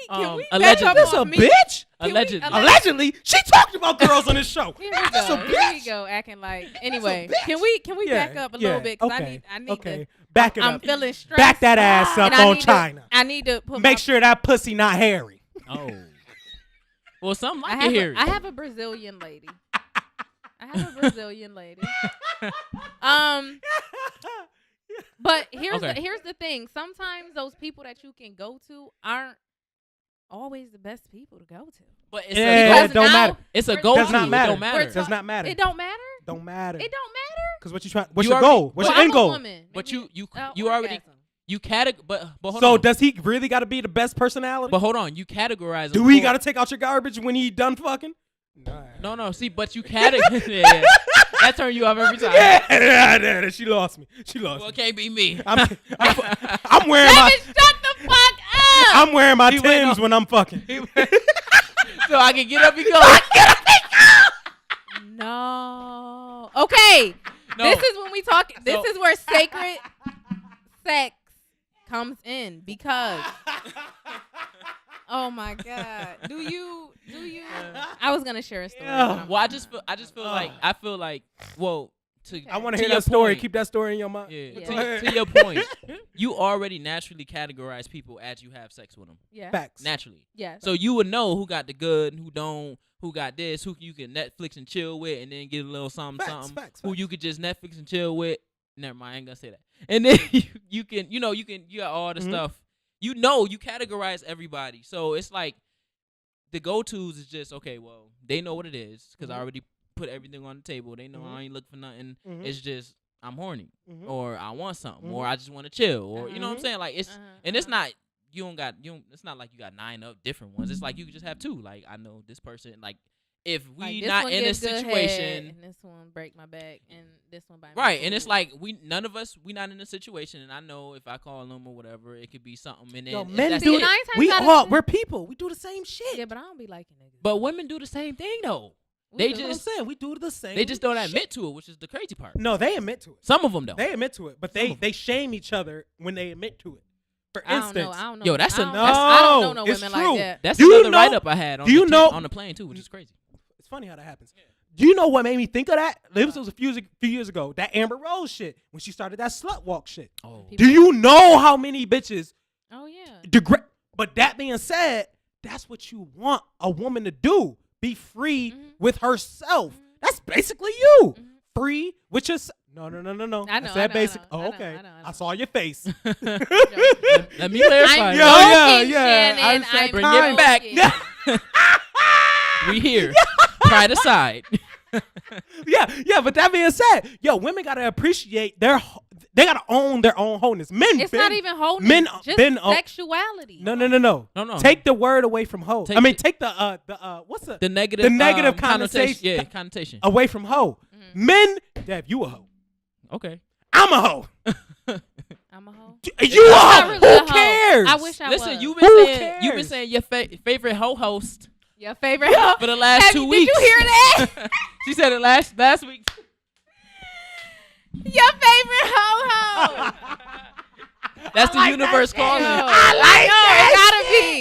back allegedly. up This a off me? bitch? Can we- Allegedly. Allegedly, she talked about girls on this show. Here Ain't we this a go. Here we bitch? go, acting like. Anyway, bitch. can we back up a little bit? Cause I need okay. to. Back it I'm up. feeling stressed. Back that ass up and I on need to- China. I need to put Make sure that pussy not hairy. Oh. Well, some like I it here. have a Brazilian lady. But here's Okay. here's the thing. Sometimes those people that you can go to aren't always the best people to go to. But it's Yeah, Because it don't now matter. it's a we're go-to. Does not It matter. don't matter. Does not matter. It don't matter. Don't matter. It don't matter. Cause what you trying? What's You your already- goal? What's Well, your I'm end a goal? woman. But Maybe you orgasm. already but hold So on. does he really got to be the best personality? But hold on, you categorize. Do them we for- got to take out your garbage when he done fucking? No. See, but you categorize. Yeah. That turn you off every time. Yeah, she lost me. She lost Well, it me. can't be me. I'm wearing my Baby, shut the fuck up. I'm wearing my He went Timbs off. when I'm fucking. So I can get up and go. No. Okay. No. This is when we talk. This So- is where sacred sex comes in because. Oh my God. Do you? I was gonna share a story. Yeah. but I'm Well, I not. just feel like well to I want to to hear your that story. point- Keep that story in your mind. Yeah. Yeah. To your point, you already naturally categorize people as you have sex with them. Yeah. Facts. Naturally. Yeah. So you would know who got the good and who don't, who got this, who you can Netflix and chill with, and then get a little something, Facts. who you could just Netflix and chill with. Never mind, I ain't gonna say that. And then you got all the Mhm. stuff. You categorize everybody. So it's like the go-tos is just, okay, well, they know what it is because I Mhm. already put everything on the table. They know I ain't looking for nothing. Mhm. It's just I'm horny Mhm. or I want something or Mhm. I just want to chill or you know what I'm Mhm. saying? Like it's and it's not it's not like you got 9 of different ones. It's like you just have 2. Like I know this person. Like if we Like, this not one in a gives good head, situation, and this one break my back, and this one buy me right? And it's food. like none of us we not in a situation. And I know if I call them or whatever, it could be something. And then Yo, if men that's do it. nine times We out of all 10 we're people. We do the same shit. Yeah, but I don't be liking niggas. But women do the same thing though. We they do. That's what I'm just saying. We do the same. they just don't shit. admit to it, which is the crazy part. No, they admit to it. Some of them don't. They admit to it, but Some of they shame each other when they admit to it. For I don't instance, know. I don't know. Yo, that's I a- don't, that's- I don't know no it's women true. like that. That's Do you another know- write up I had on do you know- on the plane too, which is crazy. it's funny how that happens. Do you know what made me think of that? This was a few years ago. That Amber Rose shit when she started that slut walk shit. Oh, Do you know how many bitches Oh yeah. But that being said, that's what you want a woman to do. Be free Mhm. with herself. Mhm. That's basically you. Mhm. Free with your No. I know, I said I know, basic. I Oh, know, okay. I know. I saw your face. Let me clarify. I'm Yo, joking, yeah. I Shannon. said I'm bring it back. joking. We here. Pride aside. Yeah. But that being said, yo, women gotta appreciate they gotta own their own wholeness. Men, It's not even wholeness. men just been sexuality. No. No. Take the word away from hoe. Take the what's the negative connotation. Yeah, connotation away from hoe. Men, Dev, you a hoe. Okay. I'm a hoe. I'm a hoe. You a hoe. Really Who a hoe. cares? I wish I was. Listen, you've Who been saying your favorite hoe host Your favorite hoe for the last 2 weeks. Did you hear that? She said it last week. Your favorite hoe. That's the universe calling.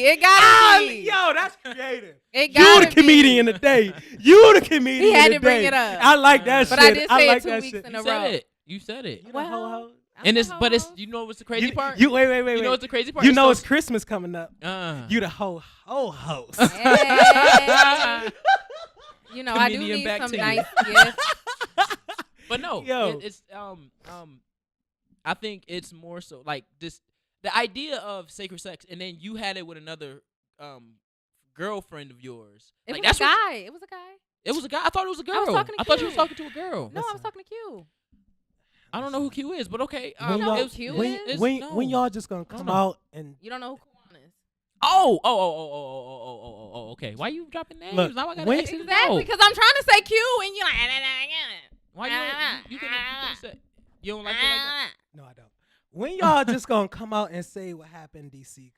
It gotta be. Yo, that's creative. It You gotta the comedian today. You the comedian. He had today. to bring it up. I like that But shit. I did say like it 2 that weeks shit. in a row. You said it. Well, And it's you know what's the crazy part? You wait. You know what's the crazy part? You know it's Christmas coming up. You the hoe host. Hey. You know, I do Comedian need back some to you. nice gifts. But no, Yo. it's I think it's more so like this the idea of sacred sex, and then you had it with another girlfriend of yours. It Like was that's a guy. It was a guy. It was a guy. I thought it was a girl. I was talking to I thought you Q. was talking to a girl. No, I was talking to Q. I don't know who Q is, but okay. When know y'all- who Q when- is? when y'all just gonna come out and You don't know who Kwan is. Oh, okay. Why you dropping names? Look, now I gotta when- exit it Exactly, out. because I'm trying to say Q and you're like, Why you couldn't say you don't like it like that? no, I don't. When y'all just gonna come out and say what happened, DC?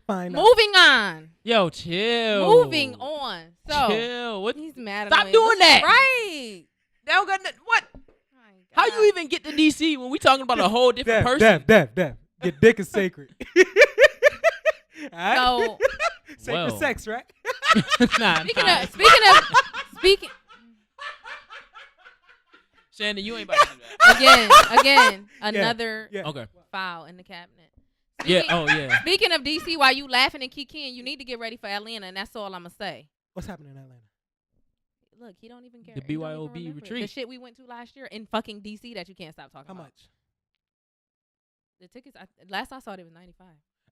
Find out. Moving on. Yo, chill. Moving on. So Chill. What? he's mad at Stop me. doing that. Right. They don't got what? My How God. you even get to DC when we talking about a whole different person? Dev. Your dick is sacred. Alright? So Sacred Well. sex, right? Nah, speaking Shannon, you ain't about to do that. again, another Yeah. Okay. file in the cabinet. Yeah. Oh yeah. Speaking of DC, while you laughing and kikiing, you need to get ready for Atlanta, and that's all I'm gonna say. What's happening in Atlanta? Look, he don't even care. The He don't even BYOB remember it. retreat. The shit we went to last year in fucking DC that you can't stop talking How about. much? The tickets, last I saw it was $95.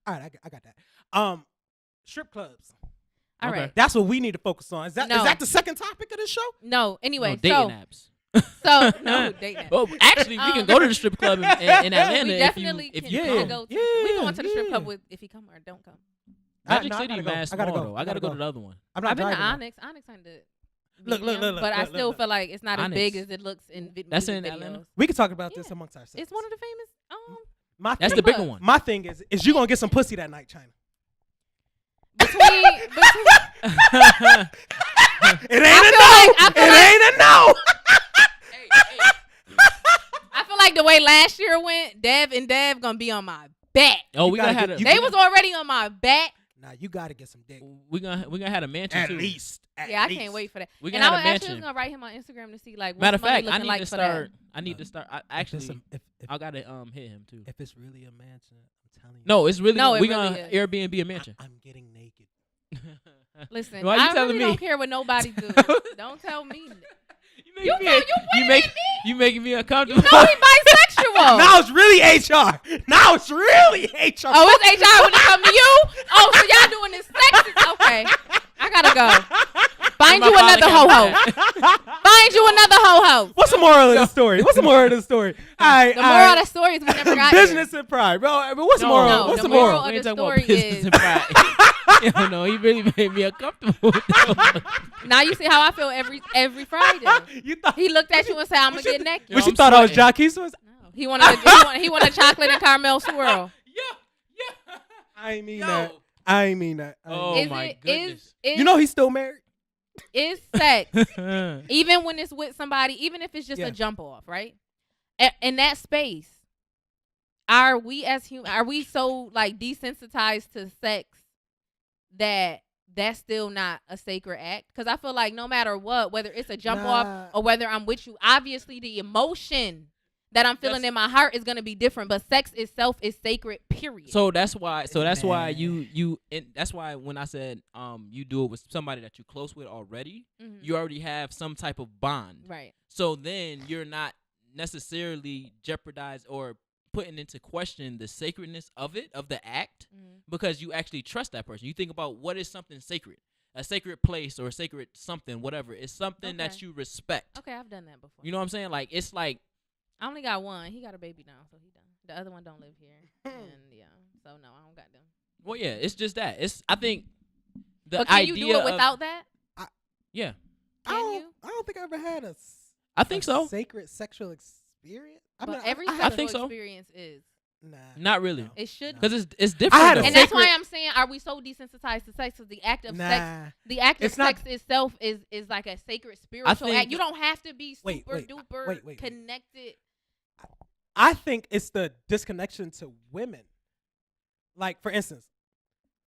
All right, I got that. Strip clubs. All Okay. right. That's what we need to focus on. Is that No. the second topic of this show? No, anyway, No, dating apps. so no dating. Well, actually, we can go to the strip club in Atlanta We if definitely you if can you Yeah. come. go to. Yeah, We going to the strip club yeah. with if he come or don't come. Magic No, I City, gotta go. Mass I gotta Small, go. though. I gotta go to the other one. I'm not I've been to driving. Onyx. Onyx ain't the. Look, medium, but I look, still look. feel like it's not as Onyx. big as it looks in That's music in videos. Atlanta? We can talk about this Yeah. amongst ourselves. It's one of the famous. my That's thing, the bigger club. one. my thing is you gonna get some pussy that night, China. Between It I ain't a feel no. like- I feel It like- ain't a no. I feel like the way last year went, Dev gonna be on my back. Oh, You we gotta gonna have get- a you They was already on my back. Nah, you gotta get some dick. we gonna have a mansion At too. least. At Yeah, I least. can't wait for that. We and gonna I have a was actually mansion. gonna write him on Instagram to see like. Matter of what's money fact, I looking need like to for that. start. I need to start. Actually, I gotta hit him too. If it's really a mansion, I'm telling you. No, it's really No, it we really gonna is. Airbnb a mansion. I'm getting naked. Listen, Why you I telling really me? don't care what nobody do. Don't tell me. You making me uncomfortable. No, he bisexual. Now it's really HR. Now it's really HR. Oh, it's HR when it come to you? Oh, so y'all doing this sexy? Okay. I gotta go. Find I'm you not another following ho-ho. Find you another ho-ho. What's the moral of the story? What's the moral of the story? The moral of the story is we never got business and pride, bro. I mean, what's the moral? no, What's the the moral? moral of We ain't the talking about story business is- and pride. Yo, no, he really made me uncomfortable. Now you see how I feel every Friday. You thought He looked at you and said, "I'm gonna get naked." what you I'm thought I was sweating. Jacquees was? No, he wanted a chocolate and caramel swirl. yeah. I ain't mean Yo. that. I ain't mean that. Oh Is my it- goodness. Is You know he's still married. is sex even when it's with somebody, even if it's just Yeah. a jump off, right? In that space, are we as human? Are we so like desensitized to sex that that's still not a sacred act? Because I feel like no matter what, whether it's a jump Nah. off or whether I'm with you, obviously the emotion that I'm feeling That's- in my heart is gonna be different. But sex itself is sacred. Period. So that's why. So that's why Man. that's why when I said you do it with somebody that you're close with already, Mhm. you already have some type of bond. Right. So then you're not necessarily jeopardized or putting into question the sacredness of the act, Mhm. because you actually trust that person. You think about what is something sacred. a sacred place or a sacred something, whatever. It's something that you respect. Okay, I've done that before. You know what I'm saying? Like it's like I only got one. He got a baby now, so he done. The other one don't live here, and so no, I don't got them. well, yeah, it's just that. I think the But can idea you do it without of, that? yeah, Can you? I don't think I ever had I think so. sacred sexual experience. I But mean, every I sexual think so. experience is. nah. Not really, No. It should. because it's different. had a though. And that's sacred- why I'm saying, are we so desensitized to sex? Because the act of sex, Nah. the act of It's not- sex itself is like a sacred spiritual think- act. You don't have to be super Wait, duper wait. connected. I think it's the disconnection to women. Like, for instance,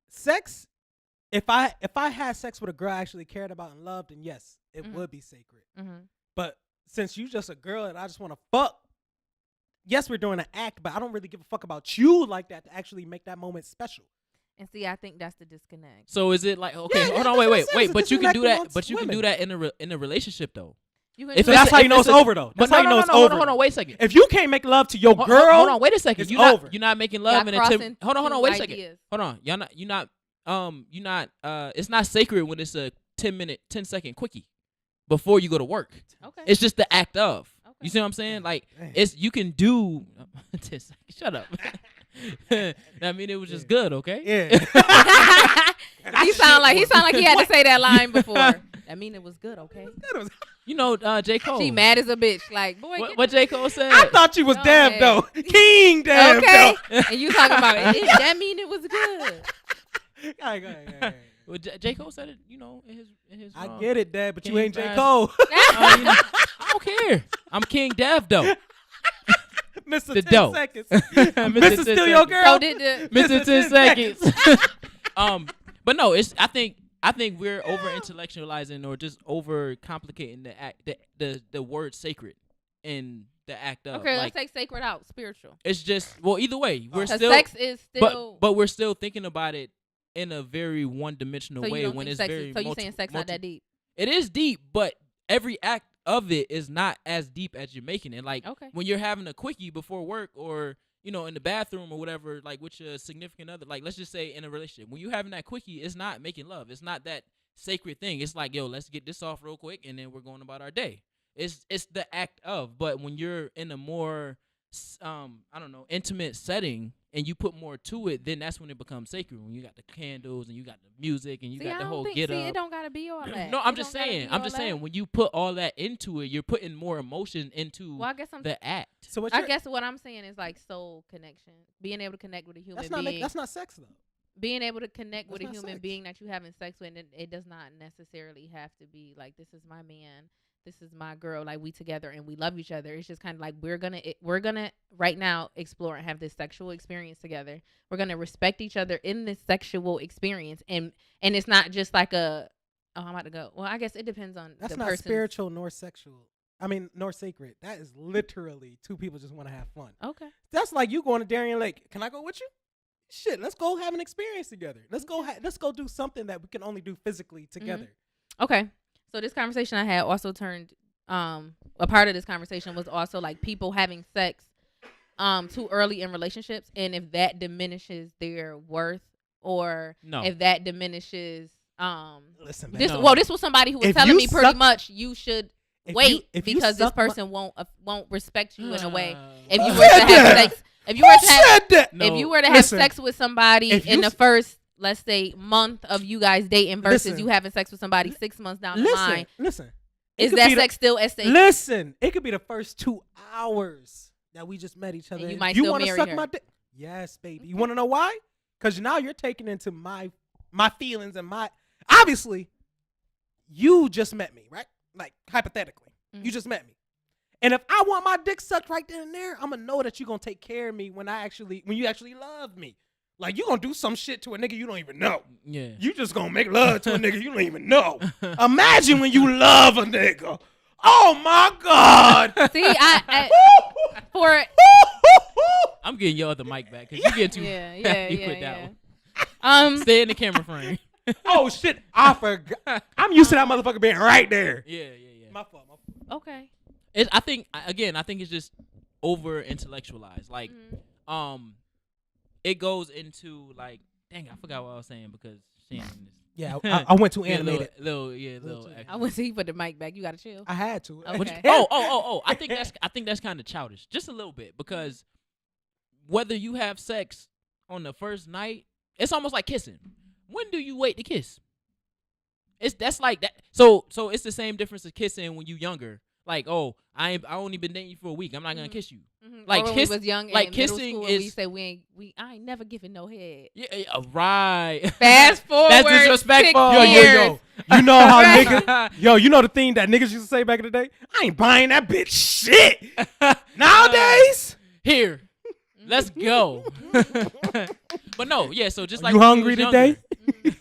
sex. If I had sex with a girl I actually cared about and loved, then yes, it Mhm. would be sacred. Mm-hmm. But since you just a girl and I just want to fuck, yes, we're doing an act, but I don't really give a fuck about you like that to actually make that moment special. And see, I think that's the disconnect. So is it like okay? Yeah, hold that's on, what wait. I'm saying, But it's a you can do disconnect that. amongst But you can do women. that in a relationship though. You can If do So that's it. how you know it's over, though. But That's how you know it's over. Hold on, wait a second. If you can't make love to your Hold- girl, hold on, wait a second. it's You're not over. you're not making Y'all love in a crossing hold on, two wait a second. ideas. Hold on. You're not it's not sacred when it's a 10-second quickie before you go to work. Okay. It's just the act of. Okay. You see what I'm saying? Like Damn. it's you can do 10 seconds. Shut up. I mean it was just good, okay? Yeah. he sound like he had to say that line before. That mean it was good, okay? You know, J. Cole. She mad as a bitch. Like, boy, What J. Cole said. I thought you was Go damn ahead. though. King damn okay. though. And you talking about that mean it was good. Go ahead. Well, J. Cole said it, in his I get it, Dad, but you King ain't J. Fast. Cole. I don't care. I'm King Dev though. Mr. The 10 dough. seconds. Mr. Mr. 10 Steal Your seconds. Girl. So did the Mr. 10 Mr. 10 seconds. But no, I think we're over intellectualizing or just over complicating the act, the word sacred in the act of. okay, like, let's take sacred out, spiritual. it's just either way, we're 'Cause still sex is still. but we're still thinking about it in a very one-dimensional so you way don't when think it's sex very is, so you saying sex not that deep? It is deep, but every act of it is not as deep as you're making it. Like Okay. when you're having a quickie before work or in the bathroom or whatever, like with your significant other, like let's just say in a relationship, when you having that quickie, it's not making love. It's not that sacred thing. It's like, yo, let's get this off real quick and then we're going about our day. It's the act of. But when you're in a more intimate setting and you put more to it, then that's when it becomes sacred. When you got the candles and you got the music and you got the whole get up. it don't gotta be all that. No, I'm just saying when you put all that into it, you're putting more emotion into Well, I guess the act. So what I guess what I'm saying is like soul connection, being able to connect with a human being. that's not sex though. Being able to connect with a That's not human sex. being that you're having sex with, and it does not necessarily have to be like, this is my man, this is my girl, like we together and we love each other. It's just kind of like we're gonna right now explore and have this sexual experience together. We're gonna respect each other in this sexual experience, and it's not just like I'm about to go. Well, I guess it depends on That's the not person's- spiritual nor sexual. I mean, nor sacred. That is literally two people just want to have fun. Okay. That's like you going to Darien Lake. Can I go with you? Shit, let's go have an experience together. Let's go do something that we can only do physically together. Okay. So this conversation I had also turned a part of this conversation was also like people having sex too early in relationships, and if that diminishes their worth or No. if that diminishes Listen, man. this No. this was somebody who was If telling you me pretty suck- much you should If wait you- if you because this suck my- person won't respect you in a way. If Who you Who were to said have that? sex, if you were to have said that? No. if you were to have Listen, sex with somebody if in you the s- first, let's say, month of you guys dating versus Listen. you having sex with somebody 6 months down the line, Listen. is It could that be the- sex still as safe? Listen, it could be the first 2 hours that we just met each other. And you and might you still wanna marry suck her. my dick? Yes, baby. You want to know why? Because now you're taking into my feelings and my obviously. You just met me, right? Like hypothetically, you just met me. And if I want my dick sucked right then and there, I'm gonna know that you're gonna take care of me when you actually love me. Like you gonna do some shit to a nigga you don't even know. Yeah. You just gonna make love to a nigga you don't even know. Imagine when you love a nigga. Oh my God. See, I for I'm getting your other mic back because you get too. yeah, you quit that yeah. one. Stay in the camera frame. Oh shit, I forgot. I'm used to that motherfucker being right there. Yeah. My fault. Okay. I think it's just over intellectualized. Like, it goes into like, dang, I forgot what I was saying because Shannon is Yeah, I went to Yeah, animated. little I want to see you put the mic back. You gotta chill. I had to. Okay. I think that's kind of childish, just a little bit, because whether you have sex on the first night, it's almost like kissing. When do you wait to kiss? That's like that. So it's the same difference as kissing when you younger. Like, oh, I only been dating you for a week. I'm not gonna kiss you. Like, or when we was young, like in kissing middle school, is. we said I ain't never giving no head. Yeah, right. Fast forward. That's disrespectful. 6 years. You know how Right. niggas, you know the thing that niggas used to say back in the day? I ain't buying that bitch shit. Nowadays, Here, let's go. But no, yeah. So just like you when hungry was today?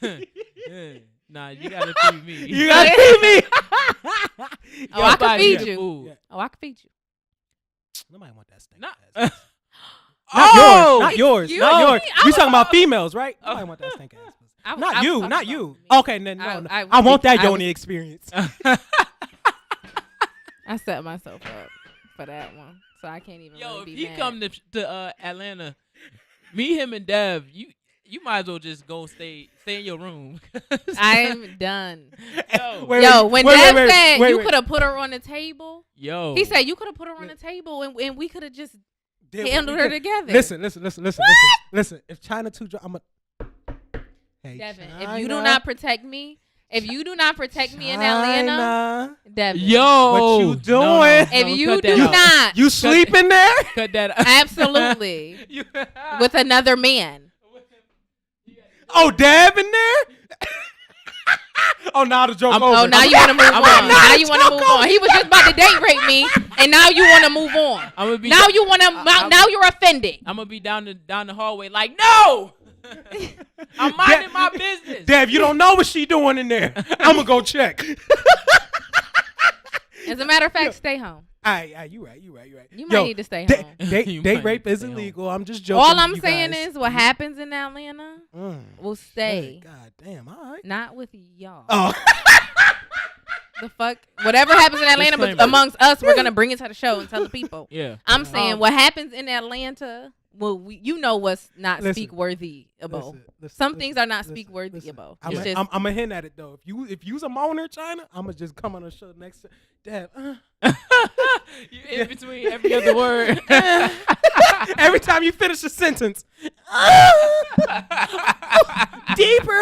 younger- yeah. Nah, you gotta feed me. You gotta feed me. Oh, I can Everybody feed got you. food. Oh, I can feed you. Nobody want that steak. Not- Not Oh! yours. Not yours. You Not and yours. me? We talking about females, right? Nobody want that stink ass. I was Not talking you. about You. me. Okay, then no. I I want that I yoni was- experience. I set myself up for that one, so I can't even. Yo, really if be he mad. come to Atlanta, me, him, and Dev, you might as well just go stay in your room. I'm done. Yo, When Dev said you could have put her on the table, yo, he said you could have put her on the table and we could have just Did handled we her could- together. Listen. If China 2 I'm a Hey, Devin, China, if you do not protect me, in Atlanta, China, Devin, yo, What you No, doing? if you cut that do out. not, you sleeping there? cut that out. absolutely, You- with another man. Oh, Dab in there? Oh, now the joke over. Oh, now you want to move on. I'm- Now you want to move on. He was just about to date rape me, and now you want to move on. I'm gonna be Now you want to. Now you're offended. I'm gonna be down the hallway like, no, I'm minding my business. Dab, you don't know what she doing in there. I'm gonna go check. As a matter of fact, stay home. All right, you right. You might need to stay home. You Date might rape need to is stay home. illegal. I'm just joking. All I'm you saying guys. is what happens in Atlanta will stay. God damn, all right. Not with y'all. Oh. The fuck? Whatever happens in Atlanta Disclaimer. amongst us, we're going to bring it to the show and tell the people. Yeah, I'm saying what happens in Atlanta, well, you know what's not Listen. speak worthy about. Listen, Some things are not listen, speak worthy listen. about. I'm It's just, gonna hint at it though. If you's a moaner, China, I'm gonna just come on the show next to Dad. you in between every other word. Every time you finish a sentence, deeper.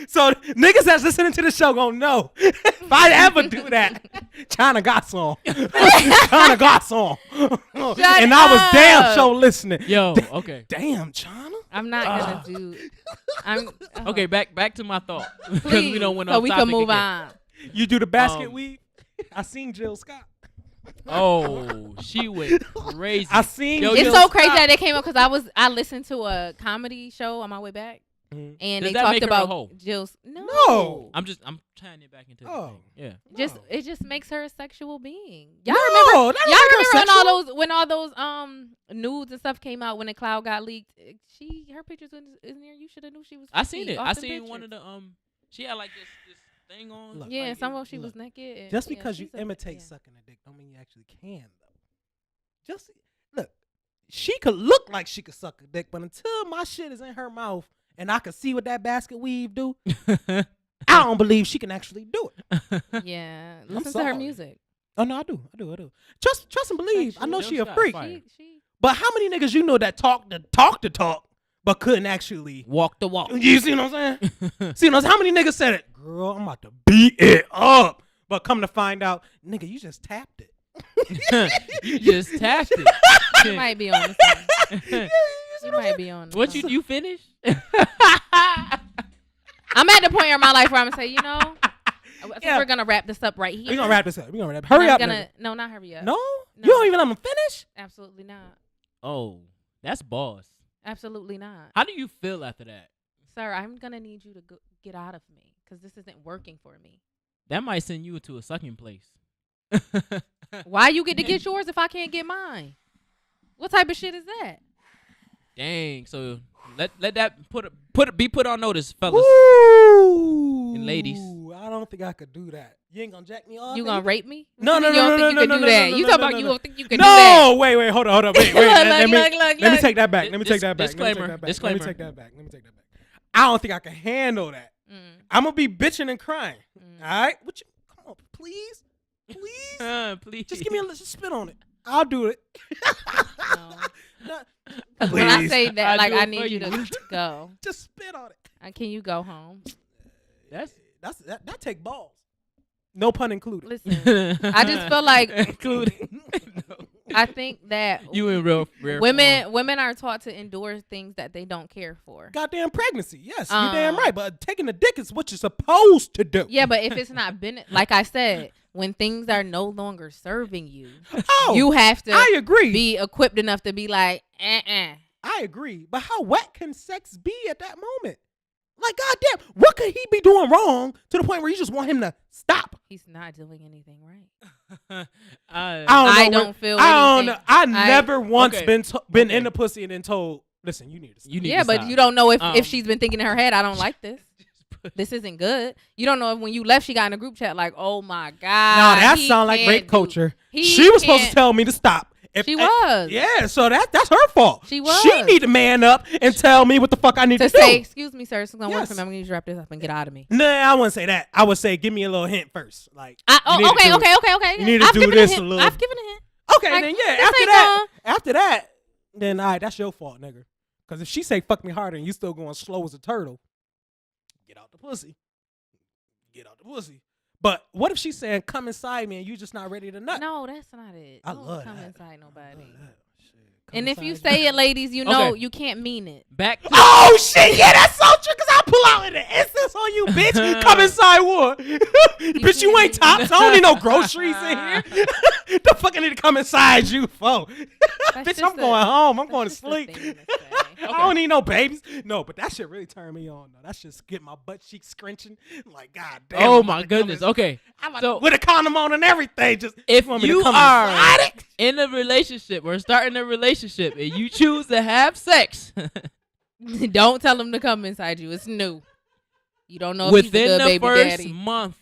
So niggas that's listening to the show gonna know if I ever do that, China got some. China got some. And I was damn up. sure listening. Yo, okay, Damn, China. I'm not going to do. I'm okay. Back to my thought because Please, we don't went so off we topic can move again. on. You do the basket Um, weave. I seen Jill Scott. Oh, she went crazy. I seen. Yo, It's Jill so crazy Scott. that they came up because I listened to a comedy show on my way back, Mhm. and Does they that talked make her a about hoe? Jill's. No. I'm tying it back into the Oh. thing. Yeah. Just No. it just makes her a sexual being. Y'all No, remember? that don't Y'all make her remember sexual. when all those nudes and stuff came out when the cloud got leaked? Her pictures was in there. You should have knew she was. I seen freaky it. off I the seen one of pictures. the She had like this thing on. Look. Yeah, like, and some it- of she was look, naked. and- Just yeah, because you she's a- imitate yeah. sucking a dick, don't mean you actually can though. Just look, she could look like she could suck a dick, but until my shit is in her mouth and I can see what that basket weave do, I don't believe she can actually do it. Yeah, listen to her sorry. music. Oh no, I do. Trust and believe. I know she a Jill freak. Scott, fire. She But how many niggas you know that talk the talk, but couldn't actually? Walk the walk. You see what I'm saying? See what I'm saying? How many niggas said it? Girl, I'm about to beat it up. But come to find out, nigga, you just tapped it. You just tapped it. you might be on the side. You might be on. What you finish? I'm at the point in my life where I'm gonna say, you know, I think Yeah. we're gonna wrap this up right here. We're gonna wrap this up. Hurry And up. I'm nigga. No, not hurry up. No? No. You don't even let them finish? Absolutely not. Oh, that's boss. Absolutely not. How do you feel after that? Sir, I'm gonna need you to get out of me because this isn't working for me. That might send you to a sucking place. Why you get to get yours if I can't get mine? What type of shit is that? Dang. So let that be put on notice, fellas. Ooh. And ladies. I don't think I could do that. You ain't gonna jack me off? You gonna rape me? No, no, You no, don't no, think no, you no, can no, do that? no, You no, talk no, about no, you no. don't think you can do that? No, wait, hold on. Wait. Look, let me look. take that back. Let me take that back. Disclaimer. Let me take that back. I don't think I can handle that. Mm. I'm gonna be bitching and crying. Mm. All right, come on, please. Please. Just give me just spit on it. I'll do it. No. 'Cause when I Please. say that, I'll do I it for need you you. to go. Just spit on it. Can you go home? That take balls. No pun included. Listen, I just feel like including. I think that You in real rare women are taught to endure things that they don't care for. Goddamn pregnancy. Yes, you're damn right. But taking a dick is what you're supposed to do. Yeah, but if it's not been like I said, when things are no longer serving you, Oh, you have to. I agree. Be equipped enough to be like, I agree. But how wet can sex be at that moment? Like, goddamn, what could he be doing wrong to the point where you just want him to stop? He's not doing anything right. I don't feel I anything. don't know. I never once Okay. been in the pussy and then told, listen, you need to stop. You need Yeah, to but stop. you don't know if she's been thinking in her head, I don't like this. This isn't good. You don't know if when you left, she got in a group chat like, oh my God. No, that he sound like can't rape do- culture. he She was supposed to can't- tell me to stop. She was. Yeah, so that's her fault. She was. She need to man up and tell me what the fuck I need to To do. say, excuse me, sir, this is going to work Yes. for me. I'm going to need you to wrap this up and get out of me. Nah, I wouldn't say that. I would say, give me a little hint first. Like, you need to Okay. do- You need to I've do given this a a hint. little. I've given a hint. Okay, Like, then yeah. this After ain't that, then all right, that's your fault, nigga. Because if she say fuck me harder and you still going slow as a turtle, get out the pussy. Get out the pussy. But what if she's saying come inside me and you just not ready to nut? No, that's not it. I Don't love come that. inside nobody. Come And if you inside say it, ladies, you know Okay. you can't mean it. Back to Oh shit! Yeah, that's so true. Cause I pull out in an instance on you, bitch. Come inside, what? Bitch, you ain't tops. I don't need no groceries in here. The fuck I need to come inside you for? Bitch, just I'm a- going home. I'm that's going to just a sleep. thing to say. I don't need no babies. No, but that shit really turned me on. Though. That shit get my butt cheeks scrunching. I'm like, God damn. oh I'm my about to come goodness. in- Okay. I'm like, So with a condom on and everything. Just if want me to you come are inside it? in a relationship or starting a relationship and you choose to have sex Don't tell him to come inside you. It's new. You don't know if he's a within good the baby first daddy. month,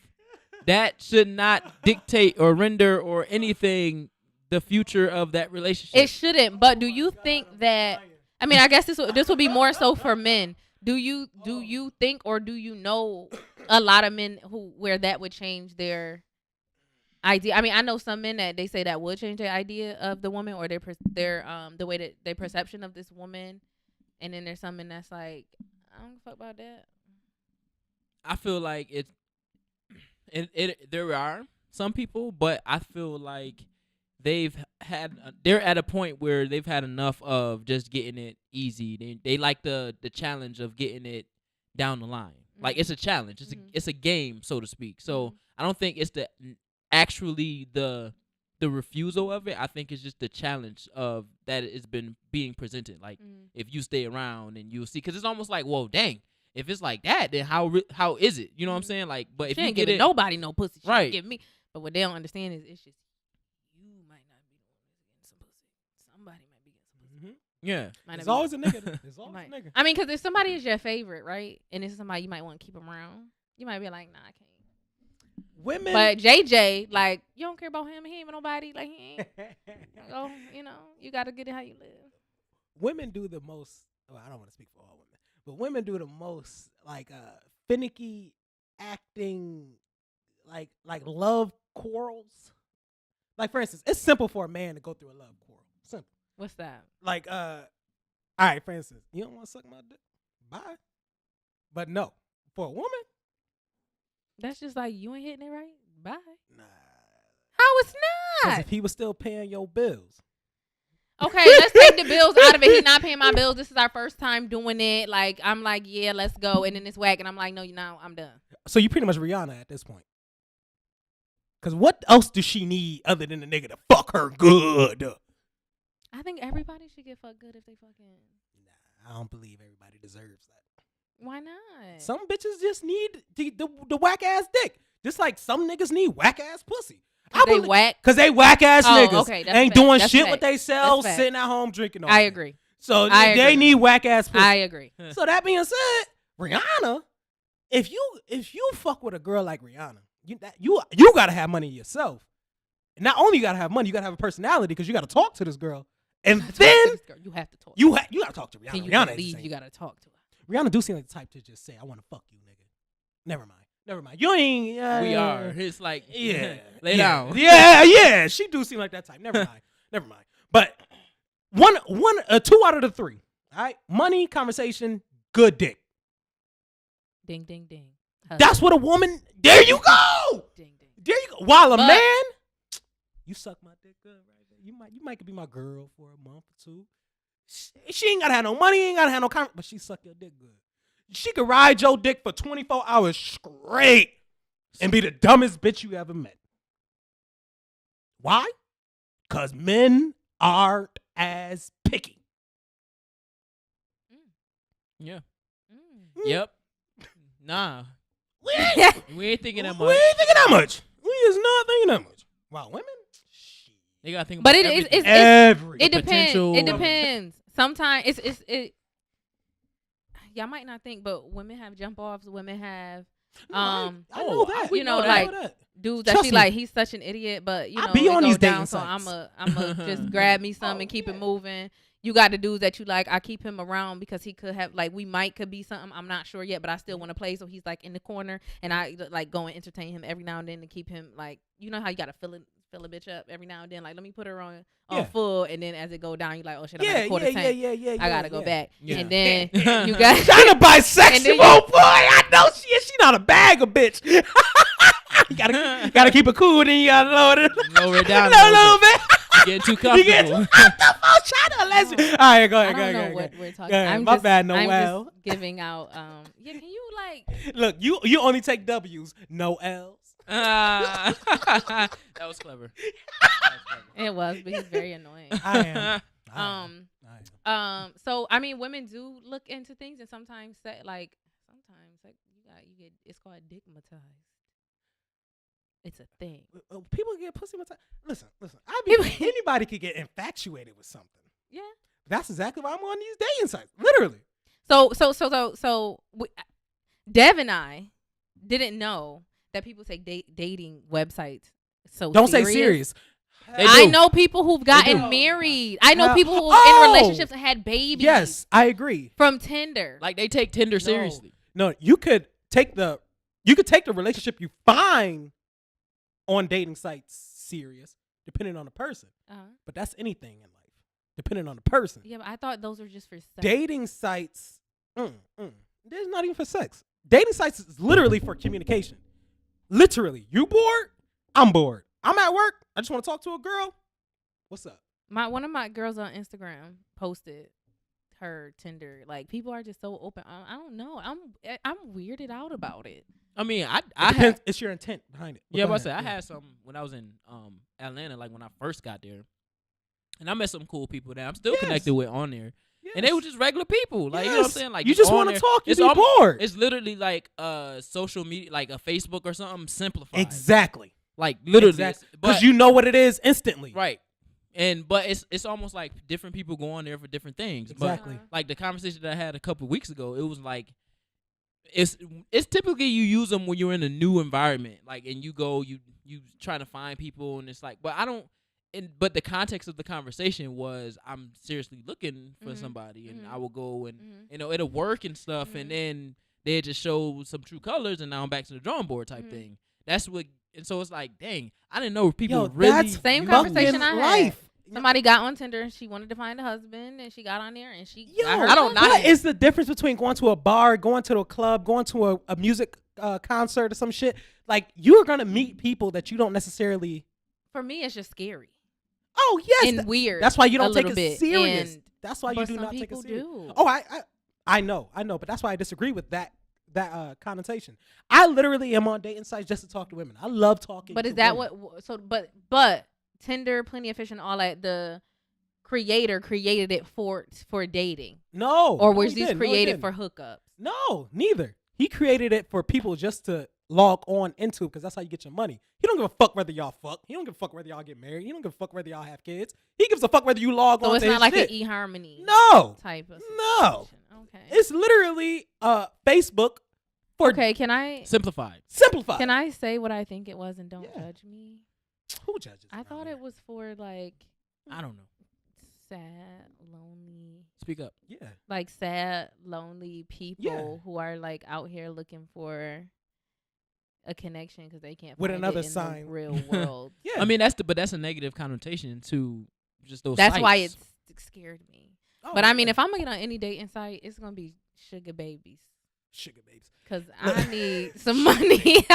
that should not dictate or render or anything the future of that relationship. It shouldn't. But do you think that? I mean, I guess this will be more so for men. Do you think or do you know a lot of men where that would change their idea? I mean, I know some men that they say that would change their idea of the woman or their the way that their perception of this woman, and then there's some men that's like, I don't give a fuck about that. I feel like there are some people, but I feel like they're at a point where they've had enough of just getting it easy. They like the challenge of getting it down the line. Mm-hmm. Like it's a challenge. It's a game, so to speak. So Mm-hmm. I don't think it's the refusal of it. I think it's just the challenge of that it's been being presented. Like if you stay around and you'll see, because it's almost like, whoa, dang. If it's like that, then how is it? You know what I'm saying? Like, but if She you ain't get giving it, nobody no pussy. She Right. ain't give me. But what they don't understand is it's just you might not be the one that's getting some pussy. Somebody might be getting some pussy. yeah, Might There's not be- always a nigga. There's always might. a nigga. I mean, because if somebody is your favorite, right, and it's somebody you might want to keep around, you might be like, nah, I can't. Women. But JJ, like, you don't care about him. He ain't with nobody. Like, he ain't. Oh, you got to get it how you live. Women do the most. Well, I don't want to speak for all women, but women do the most like finicky acting, like love quarrels. Like for instance, it's simple for a man to go through a love quarrel. Simple. What's that? Like all right, for instance, you don't want to suck my dick? Bye. But no, for a woman, That's just like, you ain't hitting it right? Bye. nah. How it's 'Cause not? if he was still paying your bills. Okay, let's take the bills out of it. He's not paying my bills. This is our first time doing it. Like, I'm like, yeah, let's go. And then it's whack. And I'm like, no, I'm done. So you pretty much Rihanna at this point. Because what else does she need other than the nigga to fuck her good? I think everybody should get fucked good if they fucking. Nah, I don't believe everybody deserves that. Why not? Some bitches just need the whack ass dick. Just like some niggas need whack ass pussy. They whack. Cause they whack ass Oh, niggas okay, that's ain't fact. doing That's shit fact. with themselves, That's fact. sitting at home drinking all I day. agree. So I they agree. need whack ass pussy. I agree. So that being said, Rihanna, if you fuck with a girl like Rihanna, you gotta have money yourself. And not only you gotta have money, you gotta have a personality because you gotta talk to this girl. And then You have to talk. you gotta talk to Rihanna. Can you Rihanna believe ain't you got to talk to her? Rihanna do seem like the type to just say, "I want to fuck you, nigga." Never mind. You ain't. We are. It's like Yeah. lay down. Yeah. She do seem like that type. Never mind. But two out of the three. All right, money, conversation, good dick. Ding, ding, ding. That's what a woman. There you go. Ding, ding. There you go. While a But- man, you suck my dick good right there. You might be my girl for a month or two. She ain't gotta have no money, ain't gotta have no but she suck your dick good. She could ride your dick for 24 hours straight and be the dumbest bitch you ever met. Why? Because men aren't as picky. Yeah. Mm. Yep. Nah. We We ain't thinking that much. ain't thinking that much. We is not thinking that much. Wow, women? They gotta think But about it is. everything. Every. It depends. potential- It depends. Sometimes it. Y'all might not think, but women have jump offs. Women have I know that. you know, I like, know that. dudes that Trust she me. like. He's such an idiot, but you I know, be it on go these down. dating So sites. I'ma just grab me some and keep it moving. You got the dudes that you like. I keep him around because he could have we could be something. I'm not sure yet, but I still want to play. So he's like in the corner, and I like go and entertain him every now and then to keep him like, you know how you gotta fill a bitch up every now and then. Like, let me put her on full, and then as it go down, you like, oh shit, I'm at a quarter tank. Yeah. I gotta go back, Yeah. and then you got China bisexual, And then boy. I know she is. She not a bag of bitch. you gotta keep it cool. Then you gotta lower it. Lower it down. a little bit. Getting too You comfortable. get too comfortable. China, let's. All right, go I ahead. don't Go know ahead. what we're talking. Go ahead. I'm My just, bad, I'm Noel. just giving out. Yeah, can you like? Look, you only take W's, no L's. That was clever. It was, but he's very annoying. I am. So I mean, women do look into things, and sometimes you get it's called digmatized. It's a thing. People get pussy. Listen. People- Anybody could get infatuated with something. Yeah. That's exactly why I'm on these dating sites. Literally. So Dev and I didn't know that people take dating websites. So Don't say serious. They I do. know people who've gotten do. married. I know Hell- people who Oh! in relationships and had babies. Yes, I agree. From Tinder. Like they take Tinder seriously. No, you could take the relationship you find on dating sites serious, depending on the person. But that's anything in life, depending on the person. Yeah, but I thought those were just for sex. Dating sites, there's not even for sex. Dating sites is literally for communication. Literally, you bored? I'm bored. I'm at work. I just want to talk to a girl. What's up? One of my girls on Instagram posted her Tinder. Like, people are just so open. I don't know. I'm weirded out about it. I mean, It I depends. had It's your intent behind it. yeah, Go but I ahead. said I had some when I was in Atlanta, like when I first got there, and I met some cool people that I'm still Yes. connected with on there, Yes. and they were just regular people. Like, you know what I'm saying? Like, you just want to talk. You It's be almost- bored. It's literally like social media, like a Facebook or something simplified. Exactly. Like literally, Exactly. but Because you know what it is instantly. right. But it's almost like different people go on there for different things. Exactly. But like the conversation that I had a couple of weeks ago, it was like it's typically you use them when you're in a new environment, like, and you trying to find people, and it's like, but I don't. But the context of the conversation was I'm seriously looking for somebody, and I will go and it'll work and stuff, and then they just show some true colors, and now I'm back to the drawing board type thing. That's what. And so it's like, dang, I didn't know people really. That's Same fucking conversation I had. life. Somebody got on Tinder and she wanted to find a husband, and she got on there and she Yo, got her I don't know. What is the difference between going to a bar, going to a club, going to a music concert or some shit? Like, you're gonna meet people that you don't necessarily. For me, it's just scary Oh yes, and weird. that's why you a don't take little it bit. serious. And- That's why you but do some not take it people serious. do. Oh, I know, but that's why I disagree with that connotation. I literally am on dating sites just to talk to women. I love talking. But to is that women. what? So, but Tinder, Plenty of Fish, and all that. The creator created it for dating, No, or no, was he these didn't. No, he created didn't. for hookups? No, neither. He created it for people just to log on into, because that's how you get your money. He don't give a fuck whether y'all fuck. He don't give a fuck whether y'all get married. He don't give a fuck whether y'all have kids. He gives a fuck whether you log So on it's to not his like shit. an eHarmony No, type of no. situation. Okay. It's literally Facebook for Okay. Can I simplified. can I say what I think it was and don't Yeah. judge me? Who judges? I around thought here? it was for like I don't know. sad, lonely, Speak up. Yeah. like sad, lonely people who are like out here looking for a connection because they can't With find another it in sign. the real world. Yeah. I mean, that's a negative connotation to just those. That's sites. why it scared me. Oh, But I mean, yeah. if I'm gonna get on any dating site, it's gonna be sugar babies sugar babes. because I need some money.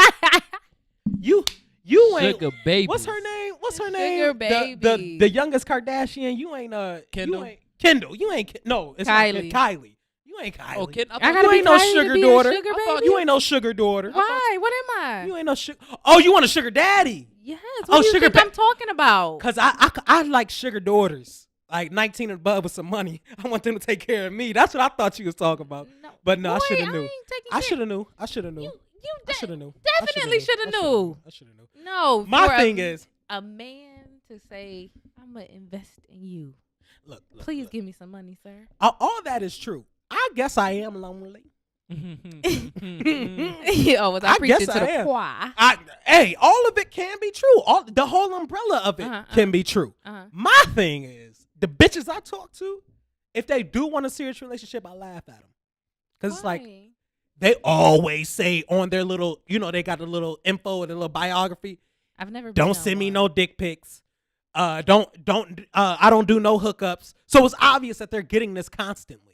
You ain't. Sugar baby. What's her name? What's her Sugar name? baby. The youngest Kardashian. You ain't Kendall? You ain't Kendall. You ain't no. It's Kylie. Not Kylie. You ain't Kylie. Oh, kid, I gotta You be ain't no Kylie to sugar be a daughter. Sugar I thought baby? You ain't no sugar daughter. Why? What am I? You ain't no sugar. Oh, you want a sugar daddy? Yes. Oh, What do you sugar think I'm talking about? Cause I like sugar daughters. Like 19 and above with some money. I want them to take care of me. That's what I thought you was talking about. No. But no, I Boy, should have knew. ain't taking I care- should have knew. I should have knew. You I should have knew. definitely shoulda knew. I should have knew. No. My for thing is, a man to say, "I'm gonna invest in you." look. Please look. give me some money, sir. All that is true. I guess I am lonely. Oh, was I, I preaching guess to I the am. choir? Hey, all of it can be true. All the whole umbrella of it can be true. My thing is, the bitches I talk to, if they do want a serious relationship, I laugh at them. Because it's like, Why? they always say on their little, they got the little info and the little biography, I've never. don't send me no dick pics. I don't do no hookups. So it's obvious that they're getting this constantly.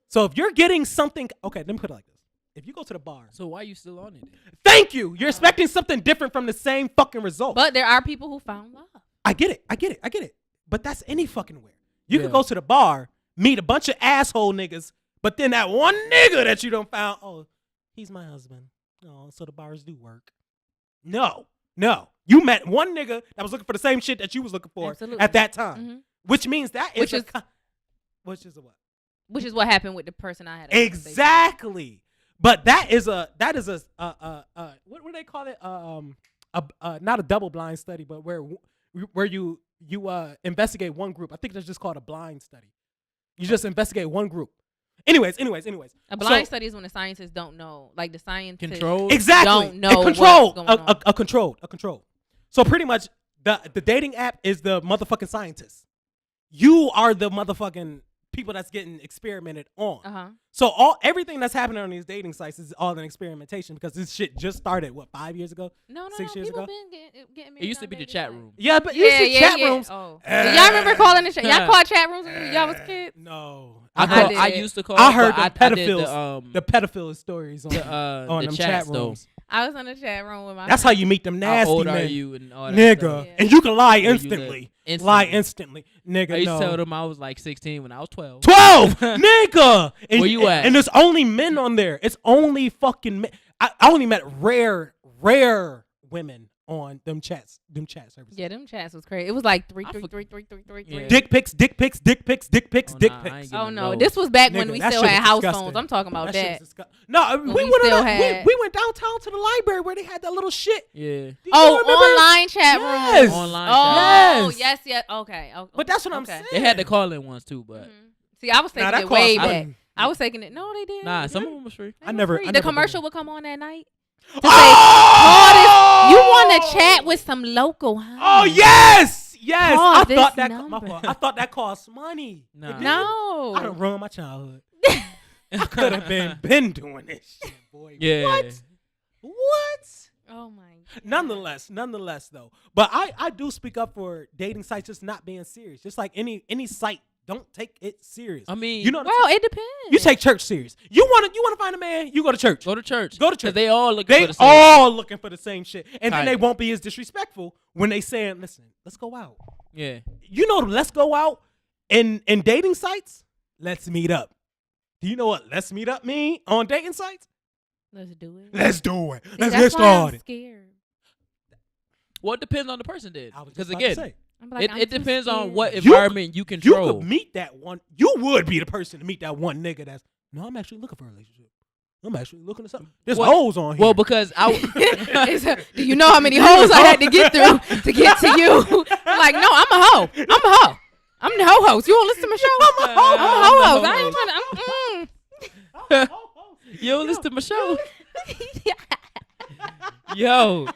So if you're getting something, okay, let me put it like this. If you go to the bar. So why you still on it? Thank you. You're expecting something different from the same fucking result. But there are people who found love. I get it. But that's any fucking where. You Yeah. could go to the bar, meet a bunch of asshole niggas, but then that one nigga that you done found, oh, he's my husband. Oh, so the bars do work. No. You met one nigga that was looking for the same shit that you was looking for Absolutely. at that time. Mhm. Which means that Which is is- which is a what? Which is what happened with the person I had. a conversation with. Exactly. But that is a what do they call it? Not a double blind study, but where you investigate one group. I think that's just called a blind study. You just investigate one group. Anyways. A blind study is when the scientists don't know, like the scientists Controlled. Exactly. don't know A control. what's going on. A control. So pretty much the dating app is the motherfucking scientist. You are the motherfucking people that's getting experimented on. So everything that's happening on these dating sites is all an experimentation because this shit just started 5 years ago? No, 6 years people ago? been getting It used to be the chat room. Yeah, but you see chat rooms. Oh. Y'all remember calling the chat? Y'all called chat rooms when y'all was kids? No, I did. used to call. I heard but the I did pedophiles, the pedophile stories on the them chats, chat rooms. I was on the chat room with my That's how you meet them How nasty old men, are you and all that nigga, stuff. Yeah. and you can lie Where you live. instantly. Instantly. Lie instantly, nigga. I used no. to tell them I was like 16 when I was 12. 12, nigga. And, Where you at? And there's only men on there. It's only fucking men. I only met rare women on them chat services. Yeah, them chats was crazy. It was like three. Yeah. Dick pics. Oh no, this was back when Nigga, we that still shit had was house disgusting. phones. I'm talking about shit that. was no, we we went still on had- we went downtown to the library where they had that little shit. Yeah. Do you Oh, remember? online chat Yes. rooms. Online Oh, chat. yes. Okay. But that's what I'm Okay. saying. They had the call-in ones too, but See, I was taking that it way cost back. money. I was taking it. No, they didn't. nah, They some of didn't. them was free. They I was never- free. I The never commercial did. would come on that night. To say, Oh! you want to chat with some local, huh? Oh yes. Call I this thought that number. I thought that cost money. Nah. It didn't. No. I done ruined my childhood. I could have been doing this shit, boy. Yeah. What? Oh my God. Nonetheless though. But I do speak up for dating sites just not being serious. Just like any site, don't take it serious. I mean, you know, Well, it depends. you take church serious. You want to find a man, you go to church. go to church. Go to 'Cause church. they all looking They for the same. all looking for the same shit. And then Kinda. they won't be as disrespectful when they saying, listen, let's go out. Yeah. You know, let's go out in dating sites. Let's meet up. Do you know what let's meet up mean on dating sites? Let's do it. Let's do it. See, Let's that's get why I'm started. scared. Well, it depends on the person, then. I was Because just about to again, say, I'm like, I'm it too depends on scared. what You environment you you control. could meet that one. You would be the person to meet that one nigga that's, no, I'm actually looking for a relationship. I'm actually looking at something. There's Well- hoes on here. Well, because I Do you know how many hoes I had to get through to get to you? I'm like, no, I'm a hoe. I'm the hoe host. You won't listen to my show? I'm a hoe host. I ain't trying to. you don't listen to my show. Yo.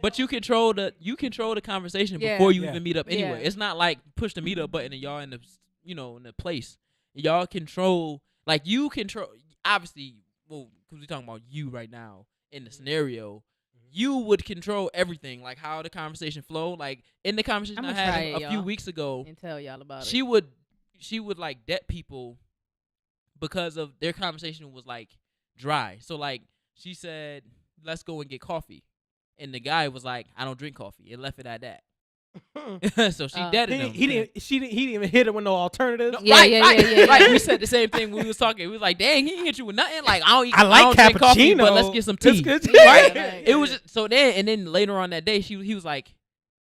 But you control the conversation Yeah. before you Yeah. even meet up anyway. Yeah. It's not like push the meet up button and y'all in the in the place. Y'all control you control obviously because we're talking about you right now in the scenario. You would control everything, like how the conversation flow. Like in the conversation I I'ma had try a it, few y'all. weeks ago, And tell y'all about she it. would like debt people because of their conversation was like dry. So like she said, "Let's go and get coffee," and the guy was like, "I don't drink coffee," and left it at that. So she deaded him. He didn't even hit it with no alternatives. No, Yeah, right, yeah, right, yeah, yeah, right. yeah. We said the same thing when we was talking. We was like, "Dang, he ain't hit you with nothing." Like I I like don't drink coffee, but cappuccino. let's get some That's tea. good. Right? Yeah, right. It was just, so then later on that day, he was like,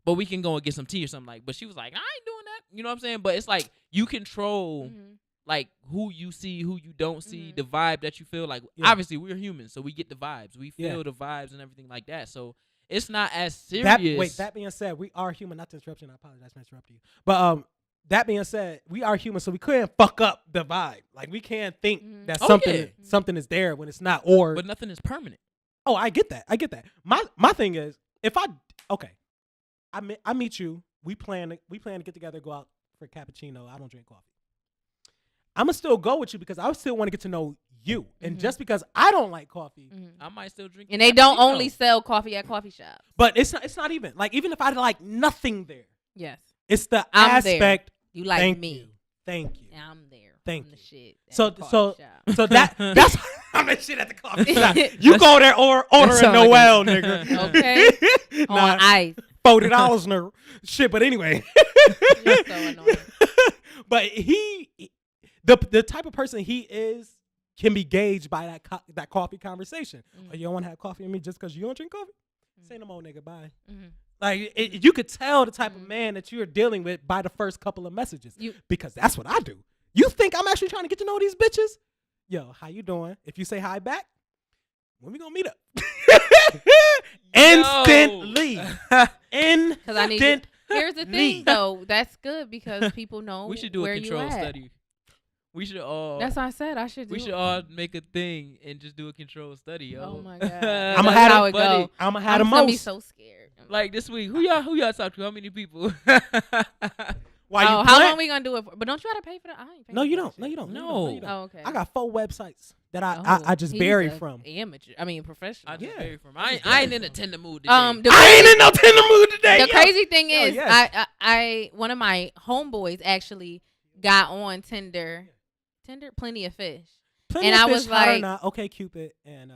"But we can go and get some tea or something." Like, but she was like, "I ain't doing that." You know what I'm saying? But it's like you control Mhm. like who you see, who you don't see, Mhm. the vibe that you feel. Like Yeah. obviously we're humans, so we get the vibes, we feel Yeah. the vibes and everything like that. So it's not as serious. That being said, we are human. Not to interrupt you, and I apologize for interrupting you. But that being said, we are human, so we couldn't fuck up the vibe. Like we can't think Mhm. that Oh, something yeah. something is there when it's not. Or But nothing is permanent. oh, I get that. My thing is, if I meet you, we plan to get together, go out for cappuccino. I don't drink coffee. I'm gonna still go with you because I still want to get to know you. And Mhm. just because I don't like coffee, Mhm. I might still drink. And they don't cappuccino. only sell coffee at coffee shops. but it's not even like even if I like nothing there, Yes. it's the I'm there. aspect. You like thank me. you, thank you. And I'm there. Thank I'm the you. shit. at So- the coffee so- shop. So that's I'm the shit at the coffee shop. You That's- go there or ordering sound like Noel, a- nigga. Okay. Nah, On ice. $40 in her shit. But anyway, You're so annoying. but the type of person he is can be gauged by that coffee conversation. Oh, you don't want to have coffee with me just because you don't drink coffee? Say no more, nigga. Bye. Mhm. Like you could tell the type of Mhm. man that you're dealing with by the first couple of messages. You- Because that's what I do. You think I'm actually trying to get to know these bitches? Yo, how you doing? If you say hi back, when we gonna meet up? Instantly. Because I need you. Here's the Instantly. thing, though. That's good because people know We should do where a you control at. study. We should all. That's what I said. I should do we should it. all make a thing and just do a control study, yo. Oh my God. I'ma That's have how it it funny. go. I'm gonna have the I'm gonna be most. so scared. Like this week, who y'all talk to? How many people? While you How plan- long we gonna do it for? But don't you gotta pay for that? I ain't paying No, you for don't. that No, you shit. don't. No. you don't. Oh, okay. I got 4 websites that Oh, I just he's vary a from. Amateur. I mean, professional. I just Yeah. vary from. I ain't in a tender mood today. The I ain't in no tender mood today. The yo. crazy thing Yo, is, yes. I one of my homeboys actually got on Tinder, Plenty of Fish. Plenty and of I Fish, was Hot or like- Not, Okay Cupid, and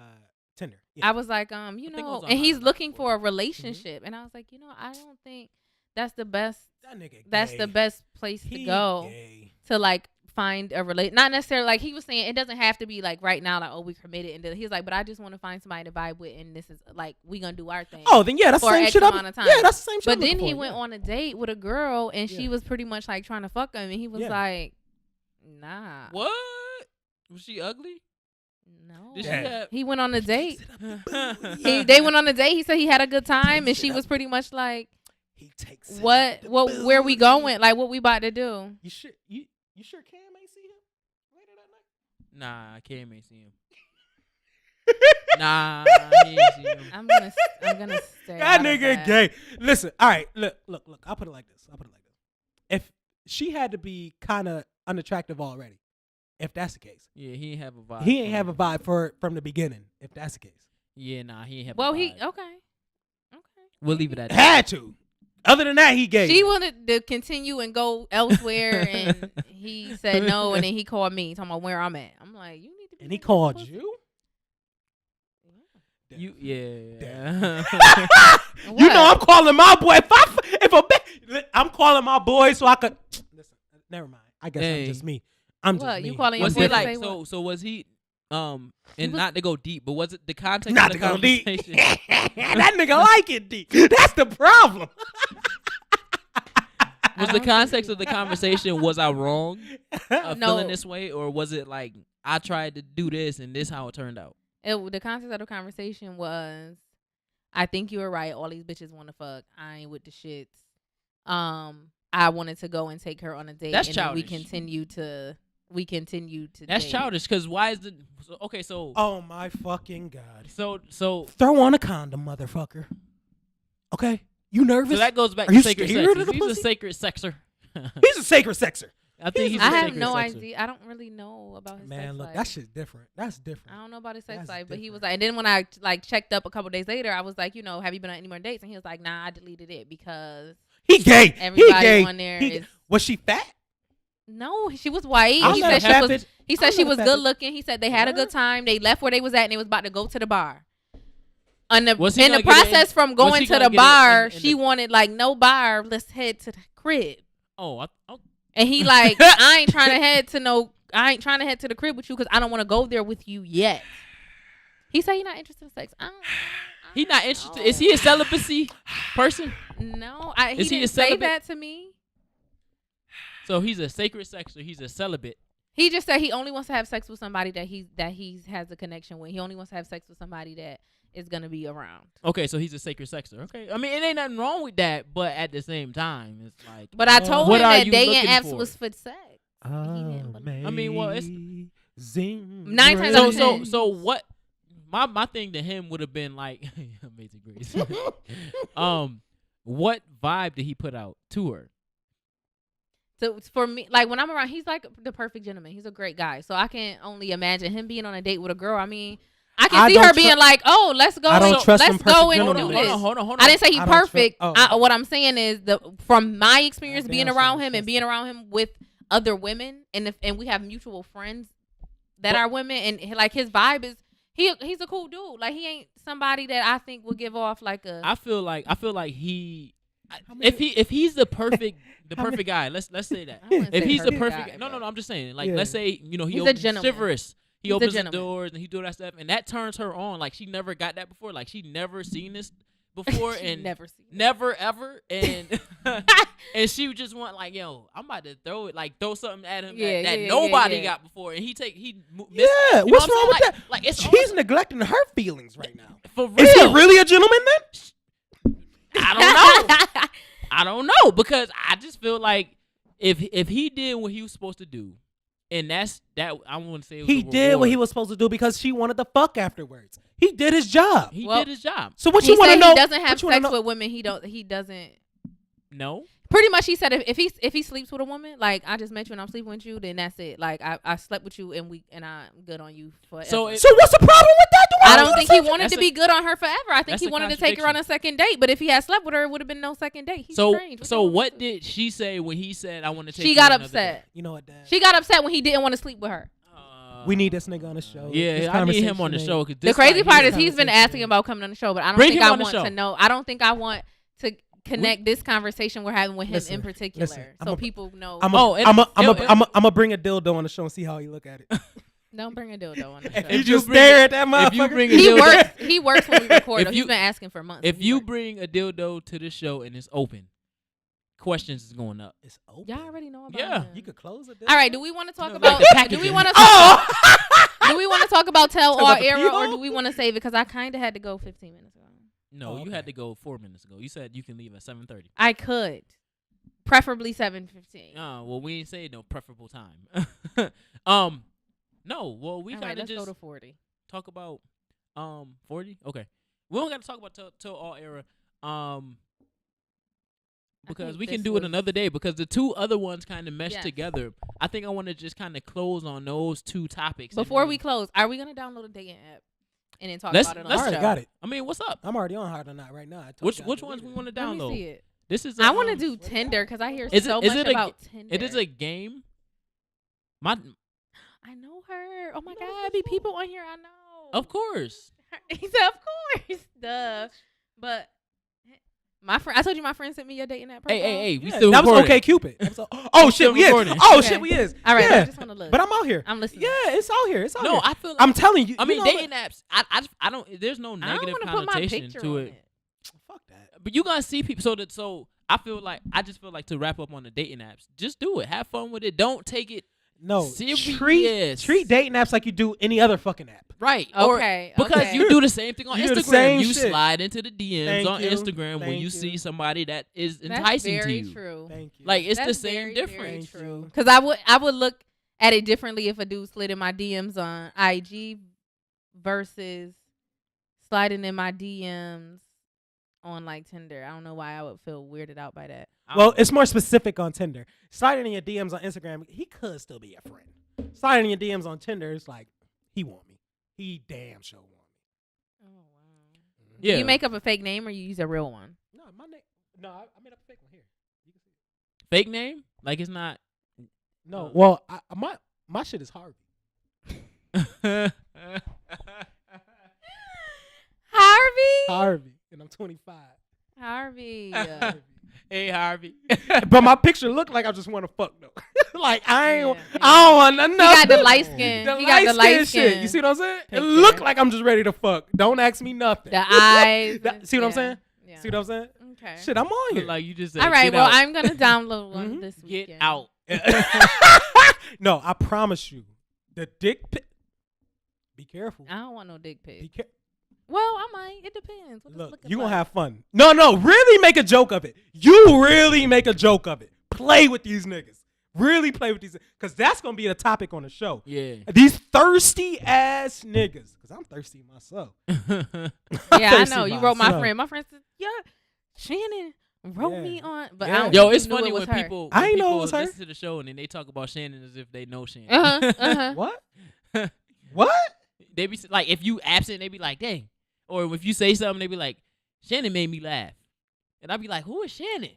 Tinder. Yeah. I was like, you think it know, was on and he's Hot looking before. for a relationship, and I was like, I don't think that's the best. That nigga That's gay. the best place to He go gay. to like find a relate. Not necessarily like he was saying. It doesn't have to be like right now, like we committed. And he was like, but I just want to find somebody to vibe with, and this is like we gonna do our thing. Oh, then yeah, that's the For same X shit. amount of time. Yeah, that's the same shit. But I'm then looking he for, went yeah. on a date with a girl, and Yeah. she was pretty much like trying to fuck him, and he was Yeah. like, nah, What? Was she ugly? no. Did Yeah. she have? He went on a date. He- They went on a date. He said he had a good time, and Takes it she up. was pretty much like, He takes it what, up the where we booty. going? Like, what we about to do? You sure? You sure Cam ain't see him later that night? Nah, Cam ain't see him. Nah, he ain't see him. I'm gonna stay. That out of nigga that. gay. Listen, all right, look. I'll put it like this. If she had to be kind of unattractive already, if that's the case, Yeah, he ain't have a vibe. he ain't have a vibe from the beginning. If that's the case, Yeah, nah, he ain't have. Well, a he vibe. okay. We'll leave it at that. had to. Other than that, he gay. She wanted to continue and go elsewhere, and he said no, and then he called me talking about where I'm at. I'm like, you need to. Be and he looking for called pussy. you. You yeah. You know, What? I'm calling my boy. I'm calling my boy so I could. Listen, never mind. I guess Hey. I'm just me. I'm What, just me. you calling your Was boy he to like say what? so was he and was- not to go deep, but was it the context Not of to the go deep. conversation? That nigga like it deep. That's the problem. Was the context of the conversation, was I wrong of No. feeling this way, or was it like I tried to do this and this how it turned out? The context of the conversation was, I think you were right. All these bitches want to fuck. I ain't with the shits. I wanted to go and take her on a date. That's and then childish. we continue to. That's date. childish because why is the okay? So Oh my fucking god. so Throw on a condom, motherfucker. Okay, you nervous? So that goes back Are to you sacred scared sex. of the He's a pussy? sacred sexer. He's a sacred sexer. I think he's. I a have sacred no sexer. idea. I don't really know about his sex Man, look, life. that shit's different. That's different. I don't know about his sex That's life, but he was different. like, and then when I like checked up a couple days later, I was like, have you been on any more dates? And he was like, nah, I deleted it because He gay. everybody he gay. on there He, is. was she fat? No, she was white. I'm He not said a she was. fat bitch. He said I'm she not a was fat good bitch. looking. He said they had a good Word. time. They left where they was at and they was about to go to the bar. And Was he in the gonna get it in- process from was going he to gonna the get it in- bar, in she the- wanted like no bar. Let's head to the crib. Oh, And he like, I ain't trying to head to the crib with you because I don't want to go there with you yet. He said he's not interested in sex. he's not interested. Is he a celibacy person? No, he Is he a didn't say celibate? that to me. So he's a sacred sexer. He's a celibate. He just said he only wants to have sex with somebody that he has a connection with. He only wants to have sex with somebody that is gonna be around. Okay, so he's a sacred sexer. Okay, I mean it ain't nothing wrong with that, but at the same time, it's like. But I told What him are that you dating looking apps for? was for sex. He didn't believe. I mean, well, it's- Zing. 9 times out of 10. So what? My thing to him would have been like, Amazing Grace. What vibe did he put out to her? So for me, like when I'm around, he's like the perfect gentleman. He's a great guy. So I can only imagine him being on a date with a girl. I mean, I can I see don't her being like, "Oh, let's go. I don't and, trust let's them perfect go and gentlemen. do Hold this." on, hold on. I didn't say he's I don't trust- perfect. oh. What I'm saying is from my experience being Goddamn, around so him and being around him with other women, and we have mutual friends that are women, and like his vibe is he's a cool dude. Like he ain't somebody that I think will give off like a. I feel like he. If he's the perfect guy, let's say that. I wouldn't If say he's the perfect perfect, guy, no, but- I'm just saying. Like, Yeah. let's say he He's a opens gentleman. chivalrous. He He's a opens the gentleman. doors and he do that stuff, and that turns her on. Like she never got that before. Like she never seen this before, She and never seen it. never ever, and and she would just want like, yo, I'm about to throw something at him Yeah, that yeah, nobody yeah. got before, and he Yeah, you know what's what I'm wrong with saying? that? Like it's She's almost- neglecting her feelings right now. for real. Is he really a gentleman then? I don't know because I just feel like if he did what he was supposed to do, and that's that I want to say it was He a did what reward. he was supposed to do because she wanted to fuck afterwards. He did his job. He Well, did his job. So what He you want said to know? he doesn't have what you wanna sex know- with women. He doesn't. No, Pretty much, he said if he sleeps with a woman, like I just met you and I'm sleeping with you, then that's it. Like I slept with you and I'm good on you forever. So So what's the problem with that? Do I don't think he wanted That's to a- be good on her forever. I think that's he a wanted to take her on a second date. But if he had slept with her, it would have been no second date. He's strange. so you what want me to? did she say when he said I want to take? She you got on another upset. You know what, Dad? She got upset when he didn't want to sleep with her. date? We need this nigga on the show. This Yeah, I need him on the conversation show. ain't- 'Cause The this crazy right part here- is he's been conversation. asking about coming on the show, but I don't Bring think him I on the want show. to know. I don't think I want to connect this conversation we're having with him Listen, in particular, listen, so people know. I'm Oh, and- gonna bring a dildo on the show and see how he look at it. Don't bring a dildo on the If show. you just bring stare it- at that motherfucker. if you bring a He dildo- works. He works when we record. If though. you- He's been asking for months. If He you works. bring a dildo to the show and it's open, questions is going up. It's open. y'all already know about Yeah. him. You could close it. All right. Do we want to talk No, about? like the Do we packaging. want to? Oh! Do we want to talk about tell Talk all about the era, or pee-hole? do we want to save it? Because I kind of had to go 15 minutes ago. No, Oh, you okay. had to go 4 minutes ago. You said you can leave at 7:30. I could, preferably 7:15. Well, we ain't say no preferable time. No, well, we All right, kind of let's just go to 40. talk about 40. Okay, we don't got to talk about till all era because think we can this do it was- another day because the two other ones kind of mesh Yes. together. I think I want to just kind of close on those two topics and Before then- we close, are we gonna download a dating app and then talk Let's- about it on I the already show? got it. I mean, what's up? I'm already on Hard or Not right now. I told Which y'all which to ones do we it. want to Let me download? see it. This is I want to do Tinder because I hear Is so it much a- about Tinder. It is a game. My I know her. Oh my You know God, this be people on here I know. of course. He said, of course. Duh. But my friend, I told you my friend sent me your dating app profile. Hey, we Yeah, still that recording. was okay, Cupid. Oh shit, still we is. recording. Oh Okay. shit, we is. All right, yeah. I just want to look. But I'm out here. I'm listening. Yeah, it's out here. It's out No, here. I feel like I'm telling you. I mean, you know dating apps. I don't. There's no I don't negative want to put my connotation picture to on it. it. what? Fuck that. But you gonna see people. So I feel like I just feel like to wrap up on the dating apps. Just do it. Have fun with it. Don't take it No, serious. treat dating apps like you do any other fucking app. right. Okay. Or, because okay. you do the same thing on You do the Instagram. same You shit. slide into the DMs Thank on you. Instagram when Thank you you. see somebody that is That's enticing very to you. true. Thank you. Like it's That's the same very, difference. very Thank true. you. Because I would look at it differently if a dude slid in my DMs on IG versus sliding in my DMs on like Tinder. I don't know why I would feel weirded out by that. Well, it's more specific on Tinder. Sliding in your DMs on Instagram, he could still be your friend. Sliding in your DMs on Tinder, it's like, he want me. He damn sure want me. Oh wow. Yeah. Do you make up a fake name or you use a real one? No, my name. No, I made up a fake one here. You can see it. Fake name? Like it's not. No, well, my shit is Harvey. Harvey, and I'm 25. Harvey. Hey Harvey. But my picture look like I just want to fuck though. Like I ain't. Yeah. I don't want nothing. He got the light skin. The He got the light shit. skin. You see what I'm saying? It Picture. look like I'm just ready to fuck. Don't ask me nothing. The eyes. See what I'm saying? Yeah. See what I'm saying? Okay. Shit, I'm on here. Like you just said. All right. get Well, out. I'm gonna download one Mhm. this Get weekend. out. No, I promise you, the dick pic. Be careful. I don't want no dick Be pic. careful. Well, I might. It depends. What Look, looking you gonna like? have fun. No, really make a joke of it. You really make a joke of it. Play with these niggas. Really play with these, because that's gonna be the topic on the show. Yeah. These thirsty ass niggas, because I'm thirsty myself. Yeah, I thirsty know. You wrote my myself. friend. My friend said, "Yeah, Shannon wrote Yeah. me on." But Yeah. I don't Yo, think it's you knew funny it was when her. people. I when ain't know it people was her. listen to the show and then they talk about Shannon as if they know Shannon. What? What? They be like, if you absent, they be like, dang. Or if you say something, they be like, Shannon made me laugh. And I'll be like, who is Shannon?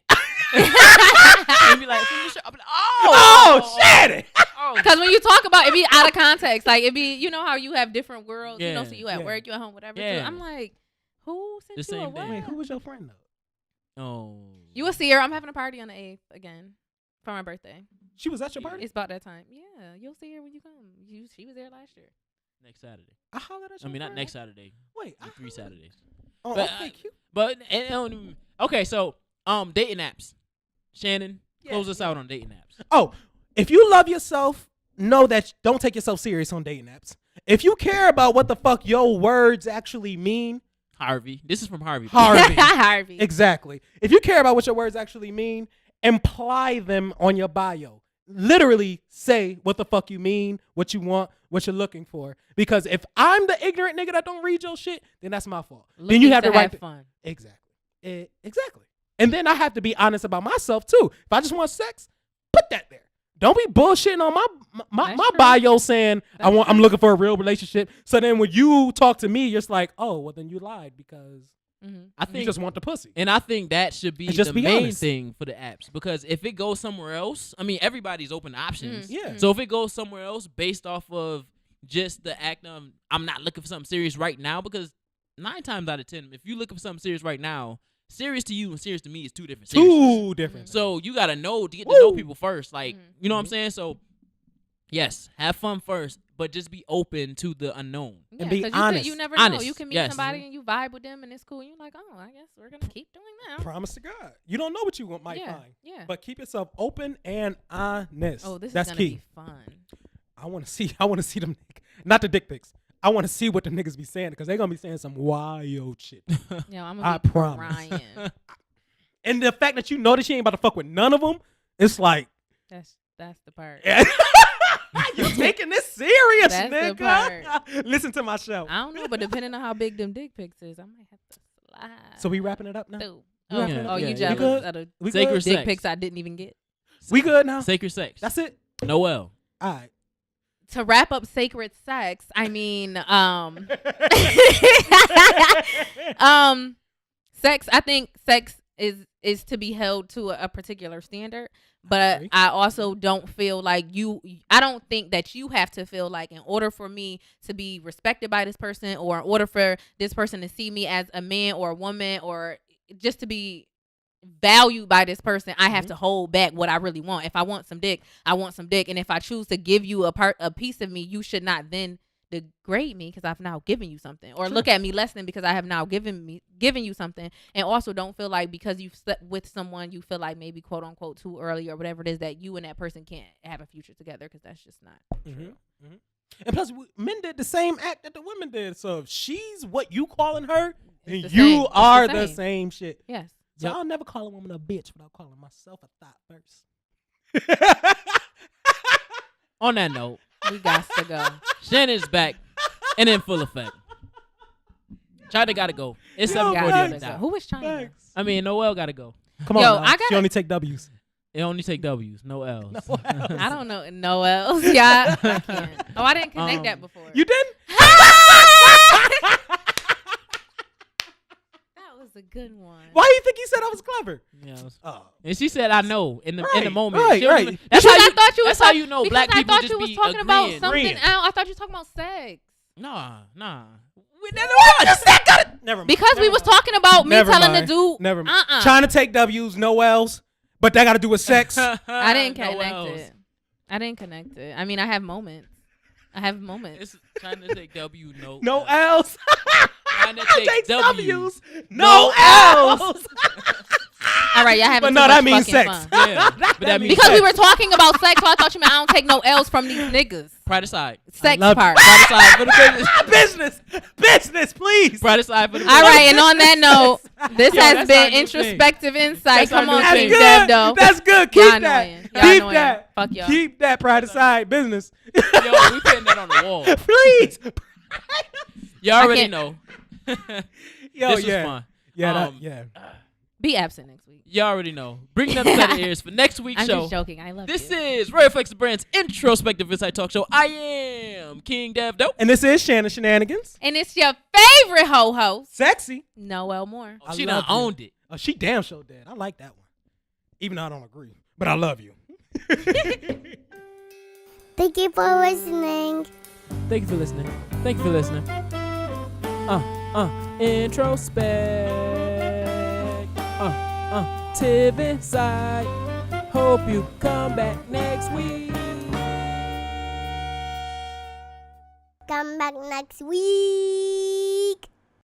And be like, from the show. I'll be like, Oh, Shannon. Oh, Because when you talk about it, be out of context. Like it be, you know how you have different worlds. You know, Yeah. so you at Yeah. work, you at home, whatever. Yeah. So I'm like, who sent The you a same what? thing. Wait, who was your friend though? oh. You will see her. I'm having a party on the 8th again for my birthday. She was at your party. It's about that time. Yeah, you'll see her when you come. She was there last year. Next Saturday. I hollered at I your mean, not friend. next Saturday. Wait, In 3 Saturdays. Oh, But, okay, cute. But okay, so dating apps. Shannon, Yeah, close us out on dating apps. Oh, if you love yourself, know that don't take yourself serious on dating apps. If you care about what the fuck your words actually mean, Harvey. This is from Harvey. Harvey. Harvey. Exactly. If you care about what your words actually mean, imply them on your bio. Literally say what the fuck you mean, what you want, what you're looking for. Because if I'm the ignorant nigga that don't read your shit, then that's my fault. Then you have the right. fun. Exactly. Exactly. And then I have to be honest about myself too. If I just want sex, put that there. Don't be bullshitting on my That's true. bio saying That's I'm true. looking for a real relationship. So then when you talk to me, you're just like, oh, well then you lied because I you think just want the pussy. And I think that should be And just the be main honest. thing for the apps, because if it goes somewhere else, I mean, everybody's open to options. Yeah. So if it goes somewhere else based off of just the act of I'm not looking for something serious right now, because 9 times out of 10, if you're looking for something serious right now, serious to you and serious to me is 2 different seriousnesses. Two different. So you gotta know to get to know Woo. people first. Like, Mhm. you know what I'm saying? So yes, have fun first, but just be open to the unknown. Yeah, be 'cause honest. You never know. Honest, You can meet yes. somebody and you vibe with them and it's cool. You're like, oh, I guess we're gonna keep doing that. Promise to God. You don't know what you might yeah, find. yeah. But keep yourself open and honest. Oh, this That's is gonna key. be fun. I want to see them, not the dick pics. I want to see what the niggas be saying, because they're going to be saying some wild shit. Yeah, I'm I gonna be promise. crying. And the fact that you know that she ain't about to fuck with none of them, it's like, That's the part. you taking this serious, That's the nigga. Listen to my show. I don't know, but depending on how big them dick pics is, I might have to slide. So we wrapping it up now? through. We Oh, wrapping it up? oh, Yeah, you we jealous good? of the We Sacred good? sex. dick pics I didn't even get? We good now? Sacred sex. That's it? Noel. All right. To wrap up sacred sex, I mean, sex. I think sex is to be held to a particular standard, but agree. I also don't feel like I don't think that you have to feel like in order for me to be respected by this person, or in order for this person to see me as a man or a woman, or just to be valued by this person, I have to hold back what I really want. If I want some dick, I want some dick, and if I choose to give you a piece of me, you should not then degrade me because I've now given you something, or look at me less than because I have now given you something. And also don't feel like because you've slept with someone, you feel like maybe quote unquote too early or whatever it is, that you and that person can't have a future together, because that's just not true. And plus, men did the same act that the women did. So if she's what you calling her, then the you same. It's the are the same. same shit. Yes. So I'll never call a woman a bitch without calling myself a thought first. On that note, We got to go. Shannon's back and in full effect. China gotta go. It's Yo, 7:40 on Gotta the go. dot. Who is China? Thanks. I mean, Noel gotta go. Come on, Yo, now. I She gotta- only take W's. It only take W's, no L's. I don't know. No else. Yeah. I can't. Oh, I didn't connect that before. You didn't? That was a good one. Why do you think he said I was clever? Yeah, it was- Oh. and she said, "I know." In the Right, moment, right, She don't right. even- That's Because how you. I thought you was That's how you know because black I people thought just you was be talking about agreeing. something Agreeing. else. I thought you were talking about sex. Nah. Never mind. Because we was talking about me Never telling mind. the dude. Never mind. Uh-uh. Trying to take W's, no L's, but that got to do with sex. I didn't No connect L's. it. I didn't connect it. I mean, I have moments. It's trying to take W, no. No L's. Trying to take Takes W's, no L's. All right, y'all having But too no, much that means fucking sex. fun. Yeah, but that means Because we sex. were talking about sex, so I thought you meant I don't take no L's from these niggas. Pride aside. Sex love part. Pride aside for the business. business, please. Pride aside for the All right, and on that note, this Yo, has that's been our new introspective insight. That's our Come new on, thing. King That's Dev, good. though. That's good. Keep Y'all that. annoying. Y'all Keep annoying. that. Fuck y'all. Keep that pride aside business. Yo, we putting that on the wall. Please. You already can't- know. Yo, This was yeah. fun. Yeah, Um, yeah. Be absent next week. You already know. Bring them set of ears for next week's I'm show. just joking. I love This you. is Royal Flex Brand's introspective insight talk show. I am King Dev Dope. And this is Shannon Shenanigans. And it's your favorite ho-host, Sexy. Noel Moore. I She love done you. owned it. Oh, she damn sure did. I like that one. Even though I don't agree. But I love you. Thank you for listening. Thank you for listening. Thank you for listening. Introspect. Tiv inside. Hope you come back next week. Come back next week.